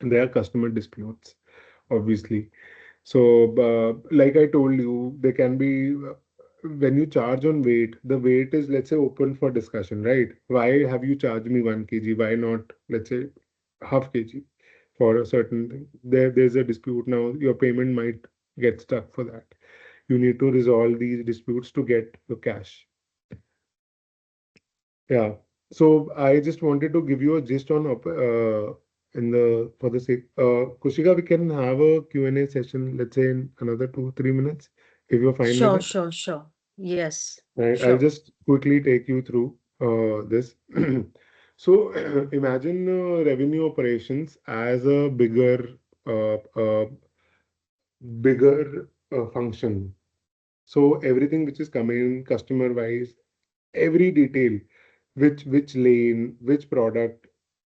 There are customer disputes, obviously. So, like I told you, there can be when you charge on weight, the weight is, let's say, open for discussion, right? Why have you charged me 1 kg? Why not, let's say, half kg for a certain thing? There's a dispute now. Your payment might get stuck for that. You need to resolve these disputes to get the cash. Yeah. So I just wanted to give you a gist on in the for the sake Kushika, we can have a Q&A session, let's say in another 2 3 minutes, if you're fine with Sure, it. sure, sure. Yes, I'll sure. just quickly take you through this. So imagine revenue operations as a bigger function. So everything which is coming customer wise, every detail, which lane, which product,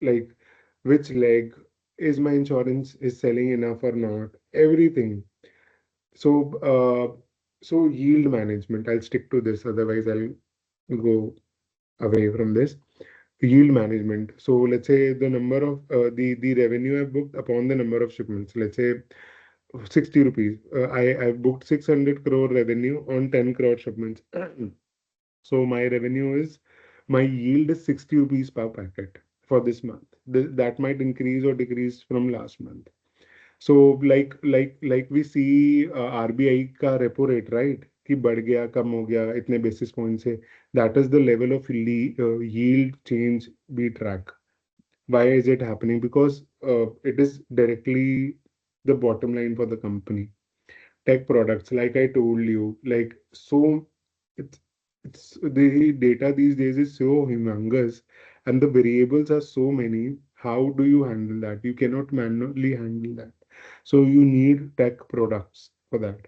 like which leg, is my insurance is selling enough or not, everything. So so yield management, I'll stick to this, otherwise I'll go away from this. Yield management. So let's say the number of the revenue I've booked upon the number of shipments. Let's say 60 rupees. I've booked 600 crore revenue on 10 crore shipments. So my revenue is my yield is 60 rupees per packet for this month. That might increase or decrease from last month. So like we see RBI का repo rate, right, कि बढ़ गया कम हो गया इतने basis points से. That is the level of yield change we track. Why is it happening? Because it is directly the bottom line for the company. Tech products, like I told you, like, so it's it's the data these days is so humongous, and the variables are so many. How do you handle that? You cannot manually handle that. So you need tech products for that.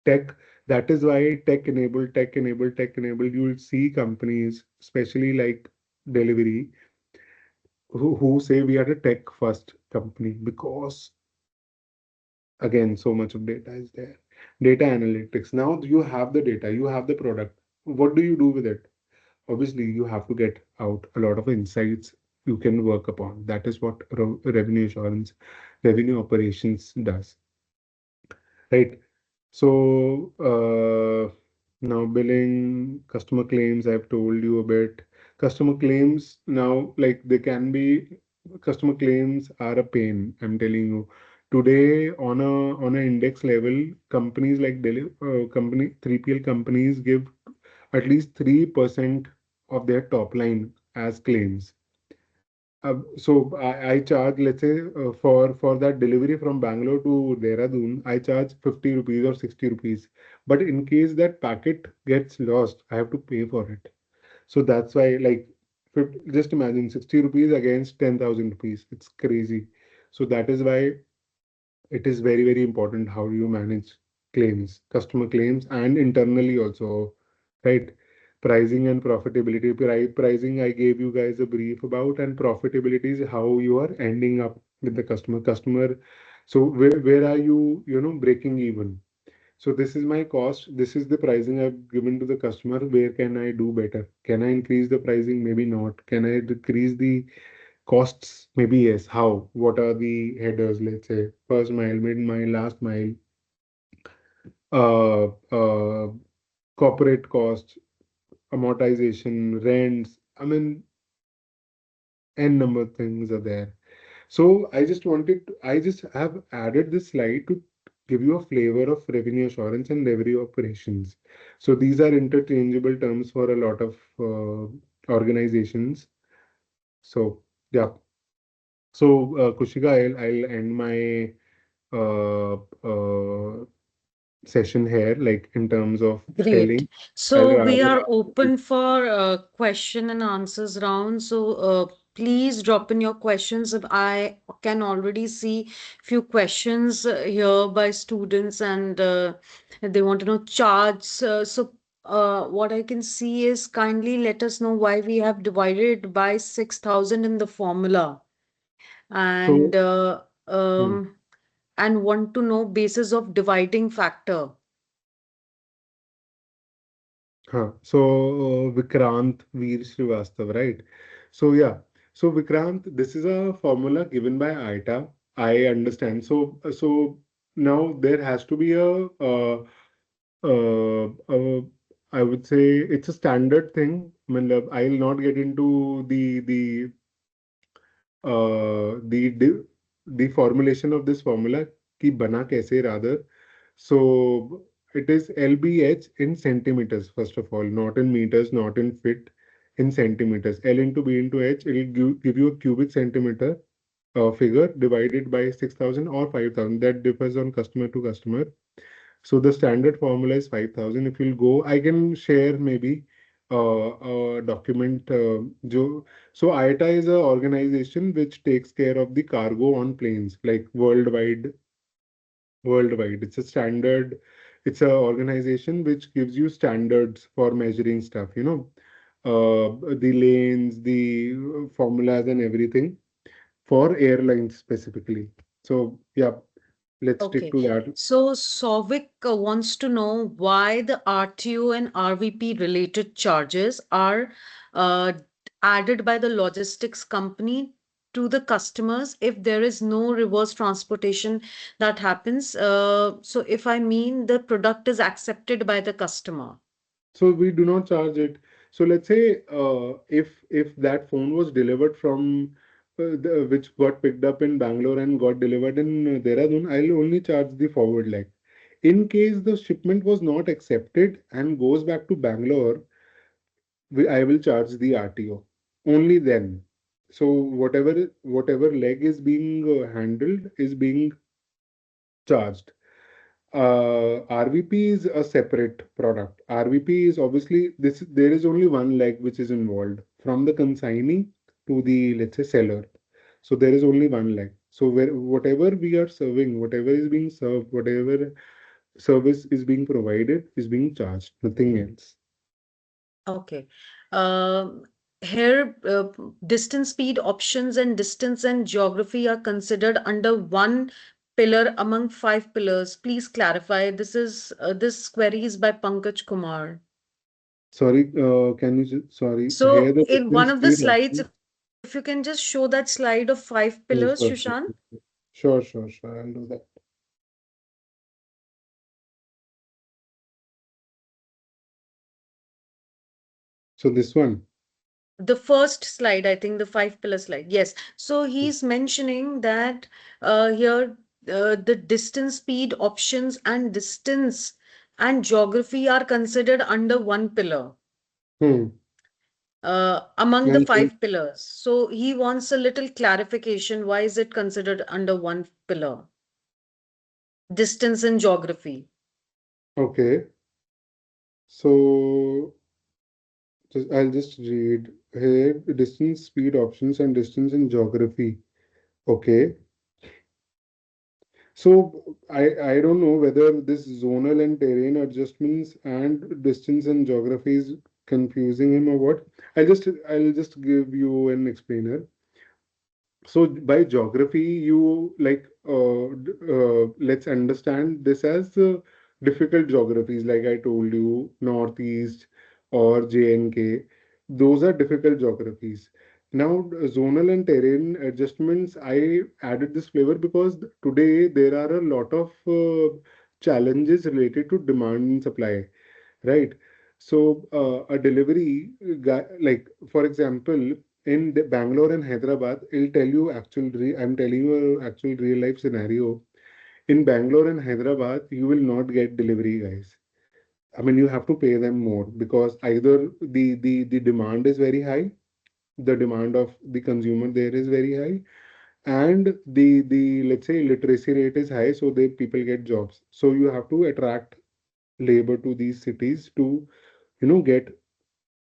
Tech, that is why tech enabled, you will see companies, especially like delivery, who say we are a tech first company, because again, so much of data is there. Data analytics. Now you have the data, you have the product. What do you do with it? Obviously, you have to get out a lot of insights you can work upon. That is what revenue assurance, revenue operations does, right? So now billing, customer claims, I've told you a bit. Customer claims now, like, they can be. customer claims are a pain. I'm telling you. Today, on a index level, companies like company 3PL companies give at least 3% of their top line as claims. So I charge, let's say, for that delivery from Bangalore to Dehradun, I charge 50 rupees or 60 rupees. But in case that packet gets lost, I have to pay for it. So that's why, like, just imagine 60 rupees against 10,000 rupees. It's crazy. So that is why it is very, very important how you manage claims, customer claims, and internally also, right? Pricing and profitability. Pricing, I gave you guys a brief about, and profitability is how you are ending up with the customer. So where are you, breaking even? So this is my cost. This is the pricing I've given to the customer. Where can I do better? Can I increase the pricing? Maybe not. Can I decrease the costs? Maybe yes. How? What are the headers? Let's say first mile, mid mile, last mile, uh, uh, corporate costs, amortization, rents. I mean, n number of things are there. So I just have added this slide to give you a flavor of revenue assurance and revenue operations. So these are interchangeable terms for a lot of organizations. So yeah. So Kushika, I'll end my uh, uh, session here, like in terms of Great. telling. I'll So we rather are ask you. open for question and answers round. So please drop in your questions. I can already see few questions here by students, and they want to know charts. What I can see is kindly let us know why we have divided by 6,000 in the formula, and So. uh, Hmm. um, and want to know basis of dividing factor. Vikrant Veer Srivastav, right? So yeah, so Vikrant, this is a formula given by ITA. I understand. So now there has to be a I would say it's a standard thing. I mean, I'll not get into the formulation of this formula कि बना कैसे rather. So it is LBH in centimeters, first of all, not in meters, not in feet, in centimeters. L into B into H, it will give you a cubic centimeter figure divided by 6,000 or 5,000. That differs on customer to customer. So the standard formula is 5,000. If you'll go, I can share maybe a document. So IATA is an organization which takes care of the cargo on planes, like worldwide. It's a standard, it's an organization which gives you standards for measuring stuff, the lanes, the formulas and everything for airlines specifically. So yeah, let's stick Okay. to that. So Souvik wants to know why the RTO and RVP related charges are uh, added by the logistics company to the customers if there is no reverse transportation that happens. So if I mean the product is accepted by the customer. So we do not charge it. So let's say if that phone was delivered from which got picked up in Bangalore and got delivered in Dehradun, I'll only charge the forward leg. In case the shipment was not accepted and goes back to Bangalore, I will charge the RTO. Only then. So whatever leg is being handled is being charged. RVP is a separate product. RVP is obviously this. There is only one leg which is involved from the consignee to the, let's say, seller. So there is only one leg. So whatever we are serving, whatever is being served, whatever service is being provided is being charged. Nothing else. Okay. Um, Here, distance, speed, options, and distance and geography are considered under one pillar among five pillars. Please clarify. This query is by Pankaj Kumar. Sorry, sorry. Here So, the in one distance of the speed slides, option. if you can just show that slide of five pillars, Sure, Shushan. sure, sure, sure. I'll do that. So this one. The first slide, I think the five pillar slide. Yes. So he's mentioning that here the distance, speed, options, and distance and geography are considered under one pillar Hmm. among the And five pillars. So he wants a little clarification. Why is it considered under one pillar? Distance and geography. okay, so I'll just read here distance, speed, options, and distance in geography. Okay, so I don't know whether this zonal and terrain adjustments and distance and geography is confusing him or what. I'll just give you an explainer. So by geography, you like let's understand this as difficult geographies, like I told you, Northeast or JNK. Those are difficult geographies. Now, zonal and terrain adjustments, I added this flavor because today there are a lot of challenges related to demand and supply, right? So a delivery guy, like for example, in the Bangalore and Hyderabad, it'll tell you I'm telling you a actual real life scenario. In Bangalore and Hyderabad, you will not get delivery guys. I mean, you have to pay them more because either the demand is very high, the demand of the consumer there is very high, and the let's say literacy rate is high, so they people get jobs. So you have to attract labor to these cities to get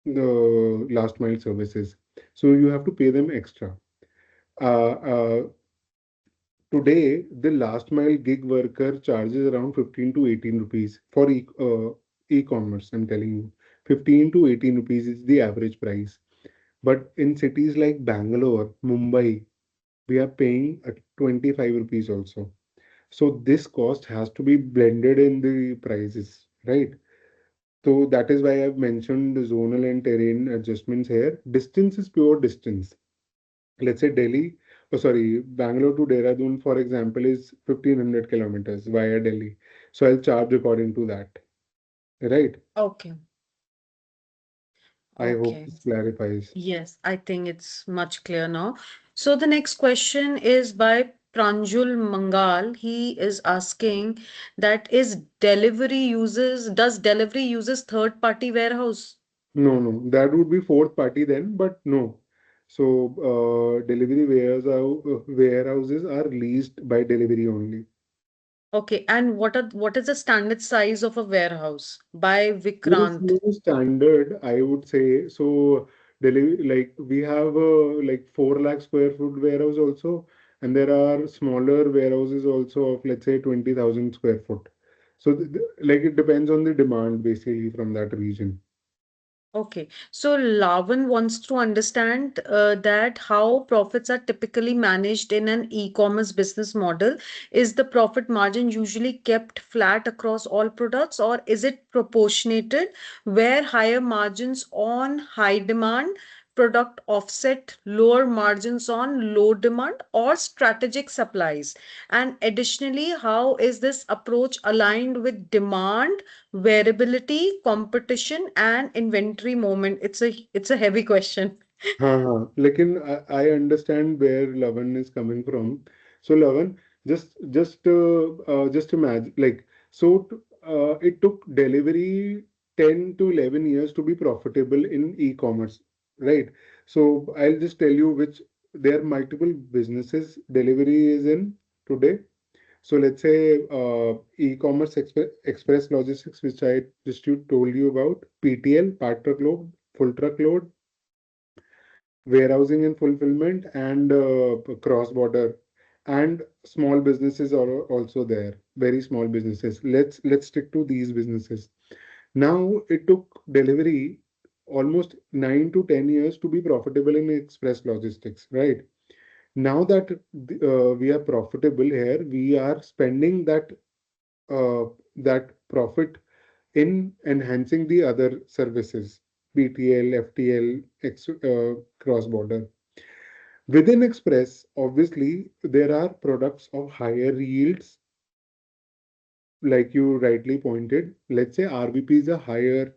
the last mile services. So you have to pay them extra. Uh, uh, Today, the last mile gig worker charges around 15 to 18 rupees for e-commerce. I'm telling you, 15 to 18 rupees is the average price. But in cities like Bangalore, Mumbai, we are paying at 25 rupees also. So this cost has to be blended in the prices, right? So that is why I've mentioned the zonal and terrain adjustments here. Distance is pure distance. Let's say Bangalore to Dehradun, for example, is 1500 kilometers via Delhi. So I'll charge according to that. Right? Okay. I hope Okay. this clarifies. Yes, I think it's much clear now. So the next question is by Pranjul Mangal. He is asking that does delivery uses third party warehouse? No, no, that would be fourth party then, but no. So delivery warehouses are leased by delivery only. Okay, and what is the standard size of a warehouse by There is Vikrant? no standard, I would say. So, like we have like 4 lakh square foot warehouse also, and there are smaller warehouses also of let's say 20,000 square foot. So, like it depends on the demand basically from that region. Okay, so Lavan wants to understand that how profits are typically managed in an e-commerce business model. Is the profit margin usually kept flat across all products, or is it proportionated where higher margins on high demand product offset lower margins on low demand or strategic supplies? And additionally, how is this approach aligned with demand, variability, competition, and inventory movement? It's a heavy question. हाँ हाँ लेकिन I understand where Lavan is coming from. So Lavan, just imagine like it took delivery 10 to 11 years to be profitable in e-commerce, right? So I'll just tell you which there are multiple businesses delivery is in today. So let's say e-commerce express logistics, which I just told you about, PTL, part truckload, full truckload, warehousing and fulfillment, and cross border, and small businesses are also there, very small businesses. Let's stick to these businesses. Now it took delivery almost 9 to 10 years to be profitable in express logistics, right? Now that we are profitable here, we are spending that profit in enhancing the other services, BTL, FTL, cross border. Within Express, obviously, there are products of higher yields, like you rightly pointed. Let's say RVP is a higher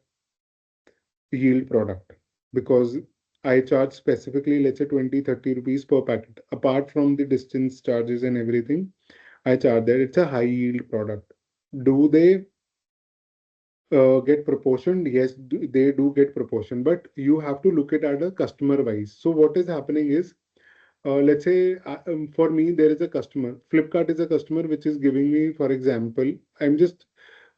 yield product because I charge specifically, let's say 20, 30 rupees per packet. Apart from the distance charges and everything, I charge that. It's a high yield product. Do they get proportioned? Yes, they do get proportion, but you have to look at a customer wise. So what is happening is, let's say for me, there is a customer. Flipkart is a customer which is giving me, for example, I'm just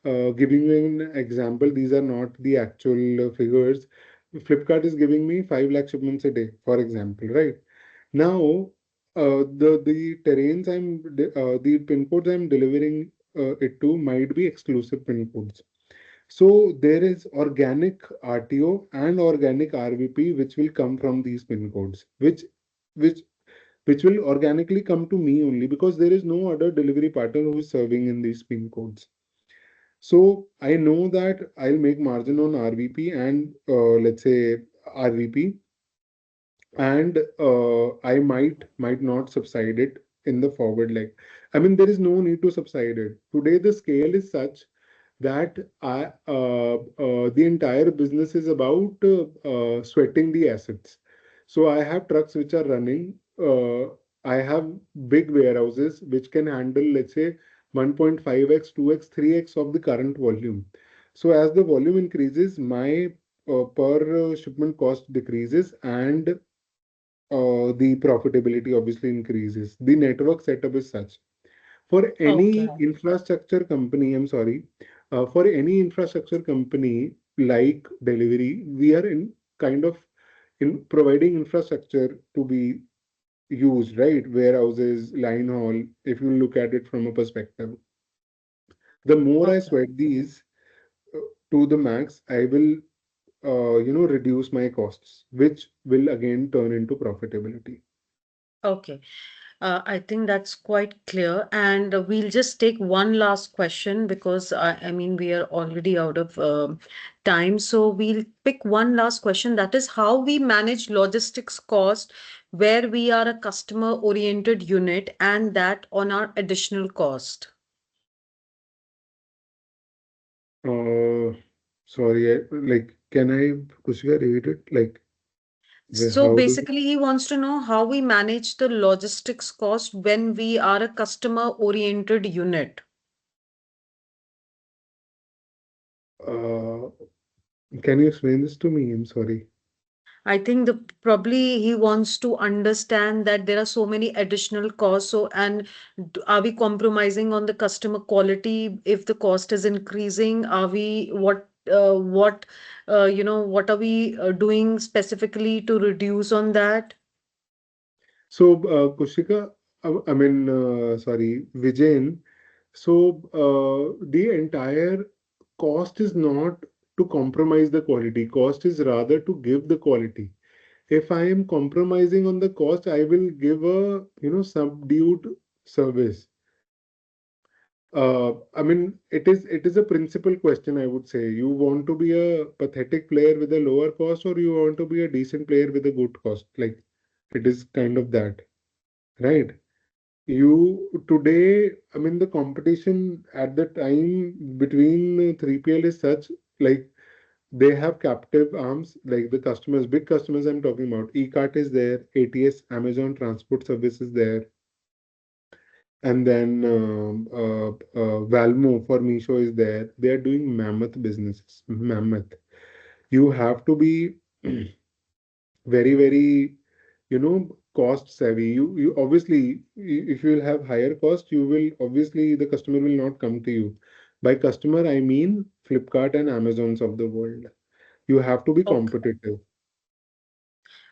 giving you an example. These are not the actual figures. Flipkart is giving me 5 lakh shipments a day, for example, right? Now, the terrains the pin codes I'm delivering it to might be exclusive pin codes. So there is organic RTO and organic RVP which will come from these pin codes, which which will organically come to me only because there is no other delivery partner who is serving in these pin codes. So I know that I'll make margin on RVP and let's say RVP, and I might not subside it in the forward leg. I mean, there is no need to subside it. Today, the scale is such that the entire business is about sweating the assets. So I have trucks which are running. I have big warehouses which can handle, let's say, 1.5x, 2x, 3x of the current volume. So as the volume increases, my per shipment cost decreases, and the profitability obviously increases. The network setup is such. For any Okay. infrastructure company, I'm sorry, for any infrastructure company like delivery, we are in kind of in providing infrastructure to be used, right? Warehouses, line haul, if you look at it from a perspective. The more I Okay. sweat these uh, to the max, I will, reduce my costs, which will again turn into profitability. Okay. I think that's quite clear. And we'll just take one last question because I mean, we are already out of time. So we'll pick one last question. That is how we manage logistics cost where we are a customer-oriented unit and that on our additional cost. Uh, Sorry, can Kushika, read it? So How do basically, he wants to know how we manage the logistics cost when we are a customer-oriented unit. uh, can you explain this to me? I'm sorry. I think the probably he wants to understand that there are so many additional costs. So, and are we compromising on the customer quality if the cost is increasing? Are we what are we doing specifically to reduce on that? So, Kushika, sorry, Vijayan. So, the entire cost is not to compromise the quality. Cost is rather to give the quality. If I am compromising on the cost, I will give a, subdued service. It is a principal question, I would say. You want to be a pathetic player with a lower cost, or you want to be a decent player with a good cost? Like it is kind of that, right? You today, I mean, the competition at the time between 3PL is such, like they have captive arms, like the customers, big customers I'm talking about. E-cart is there, ATS, Amazon Transport Service is there, and then Valmo for Meesho is there. They are doing mammoth businesses. Mammoth. You have to be very, very, cost savvy. You obviously, if you will have higher cost, you will obviously the customer will not come to you. By customer, I mean Flipkart and Amazons of the world. You have to be Okay. competitive.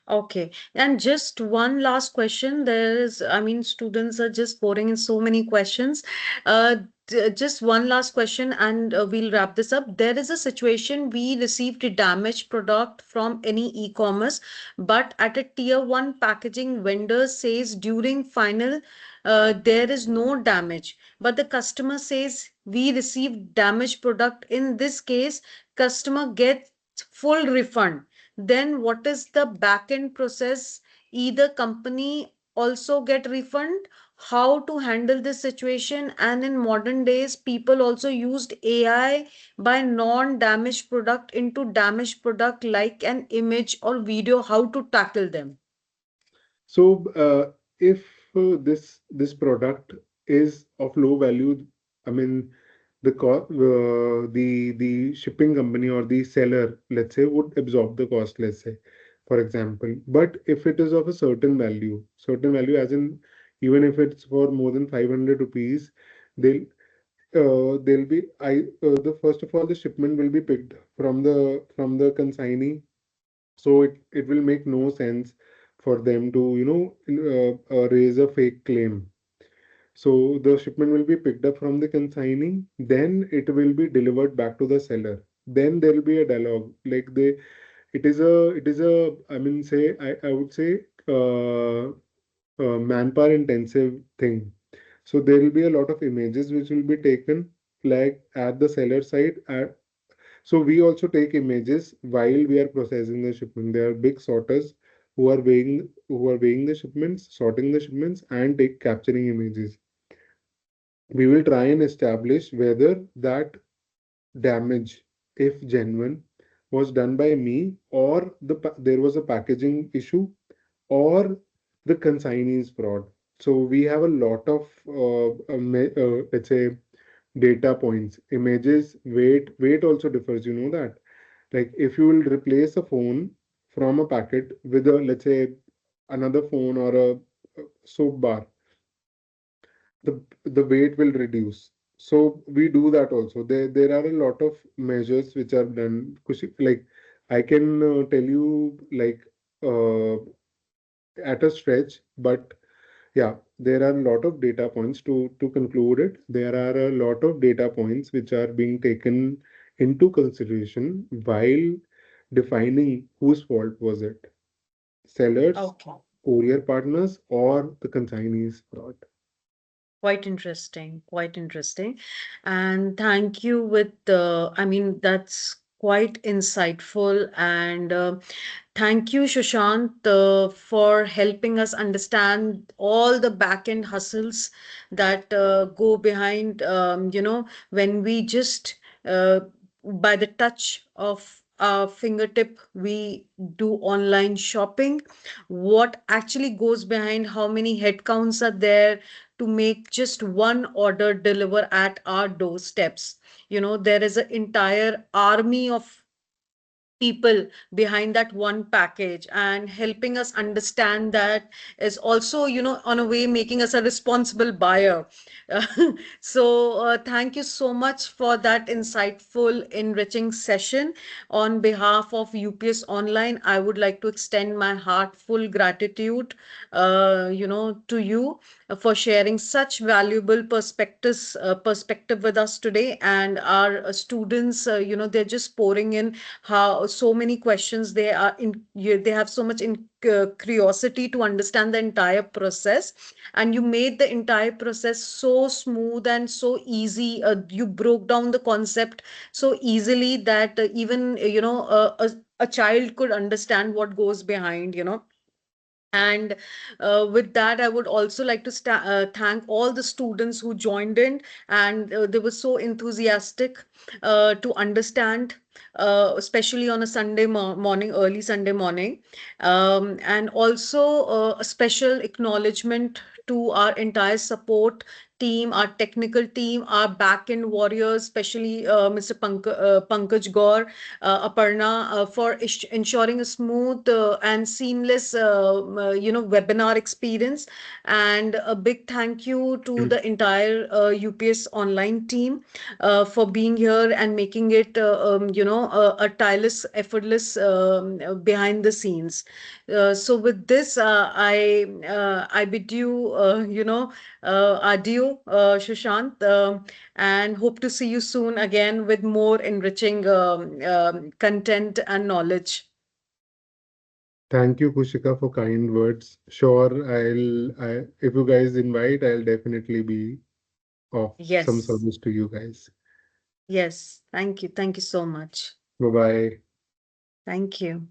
Okay. And just one last question. There is, I mean, students are just pouring in so many questions. Uh, just one last question, and we'll wrap this up. There is a situation we received a damaged product from any e-commerce, but at a tier one packaging vendor says during final, there is no damage, but the customer says we received damaged product. In this case, customer gets full refund. Then what is the back end process? Either company also get refund, how to handle this situation. And in modern days, people also used AI by non-damaged product into damaged product like an image or video, how to tackle them. So, if this product is of low value, I mean, the shipping company or the seller, let's say, would absorb the cost, let's say, for example. But if it is of a certain value, as in even if it's for more than 500 rupees, they'll they'll be I the first of all the shipment will be picked from the consignee, so it will make no sense for them to raise a fake claim. So the shipment will be picked up from the consignee, then it will be delivered back to the seller. Then there will be a dialogue. Like they, it is a, I mean, I would say, manpower intensive thing. So there will be a lot of images which will be taken, like at the seller side. So we also take images while we are processing the shipment. There are big sorters who are weighing the shipments, sorting the shipments, and take capturing images. We will try and establish whether that damage, if genuine, was done by me, or there was a packaging issue, or the consignee's fraud. So we have a lot of let's say data points, images, weight also differs. You know that. Like if you will replace a phone from a packet with a, let's say, another phone or a soap bar, the weight will reduce. So we do that also. There are a lot of measures which are done. Like I can tell you like uh, at a stretch, but yeah, there are a lot of data points to conclude it. There are a lot of data points which are being taken into consideration while defining whose fault was it, sellers, Okay. courier partners, or the consignees fraud. Quite interesting, quite interesting. And thank you with I mean, that's quite insightful. And thank you, Sushant, for helping us understand all the back end hustles that go behind, when we just, by the touch of our fingertip, we do online shopping. What actually goes behind, how many headcounts are there to make just one order deliver at our doorsteps. There is an entire army of people behind that one package, and helping us understand that is also, on a way, making us a responsible buyer. So thank you so much for that insightful, enriching session. On behalf of UPS Online, I would like to extend my heartful gratitude, to you, for sharing such valuable perspective with us today. And our students, they're just pouring in how so many questions. They have so much in curiosity to understand the entire process, and you made the entire process so smooth and so easy. You broke down the concept so easily that even a child could understand what goes behind. And with that, I would also like to thank all the students who joined in, and they were so enthusiastic to understand, especially on a morning, early Sunday morning. And also a special acknowledgement to our entire support team, our technical team, our back end warriors, especially Mr. Pankaj Gaur, Aparna, for ensuring a smooth and seamless, webinar experience. And a big thank you to the entire UPS Online team for being here and making it, a tireless, effortless, behind the scenes. So with this, I bid you, adieu, Shushant, and hope to see you soon again with more enriching content and knowledge. Thank you, Kushika, for kind words. Sure, if you guys invite, I'll definitely be of some Yes, service to you guys. yes. Thank you. Thank you so much. Bye bye. Thank you.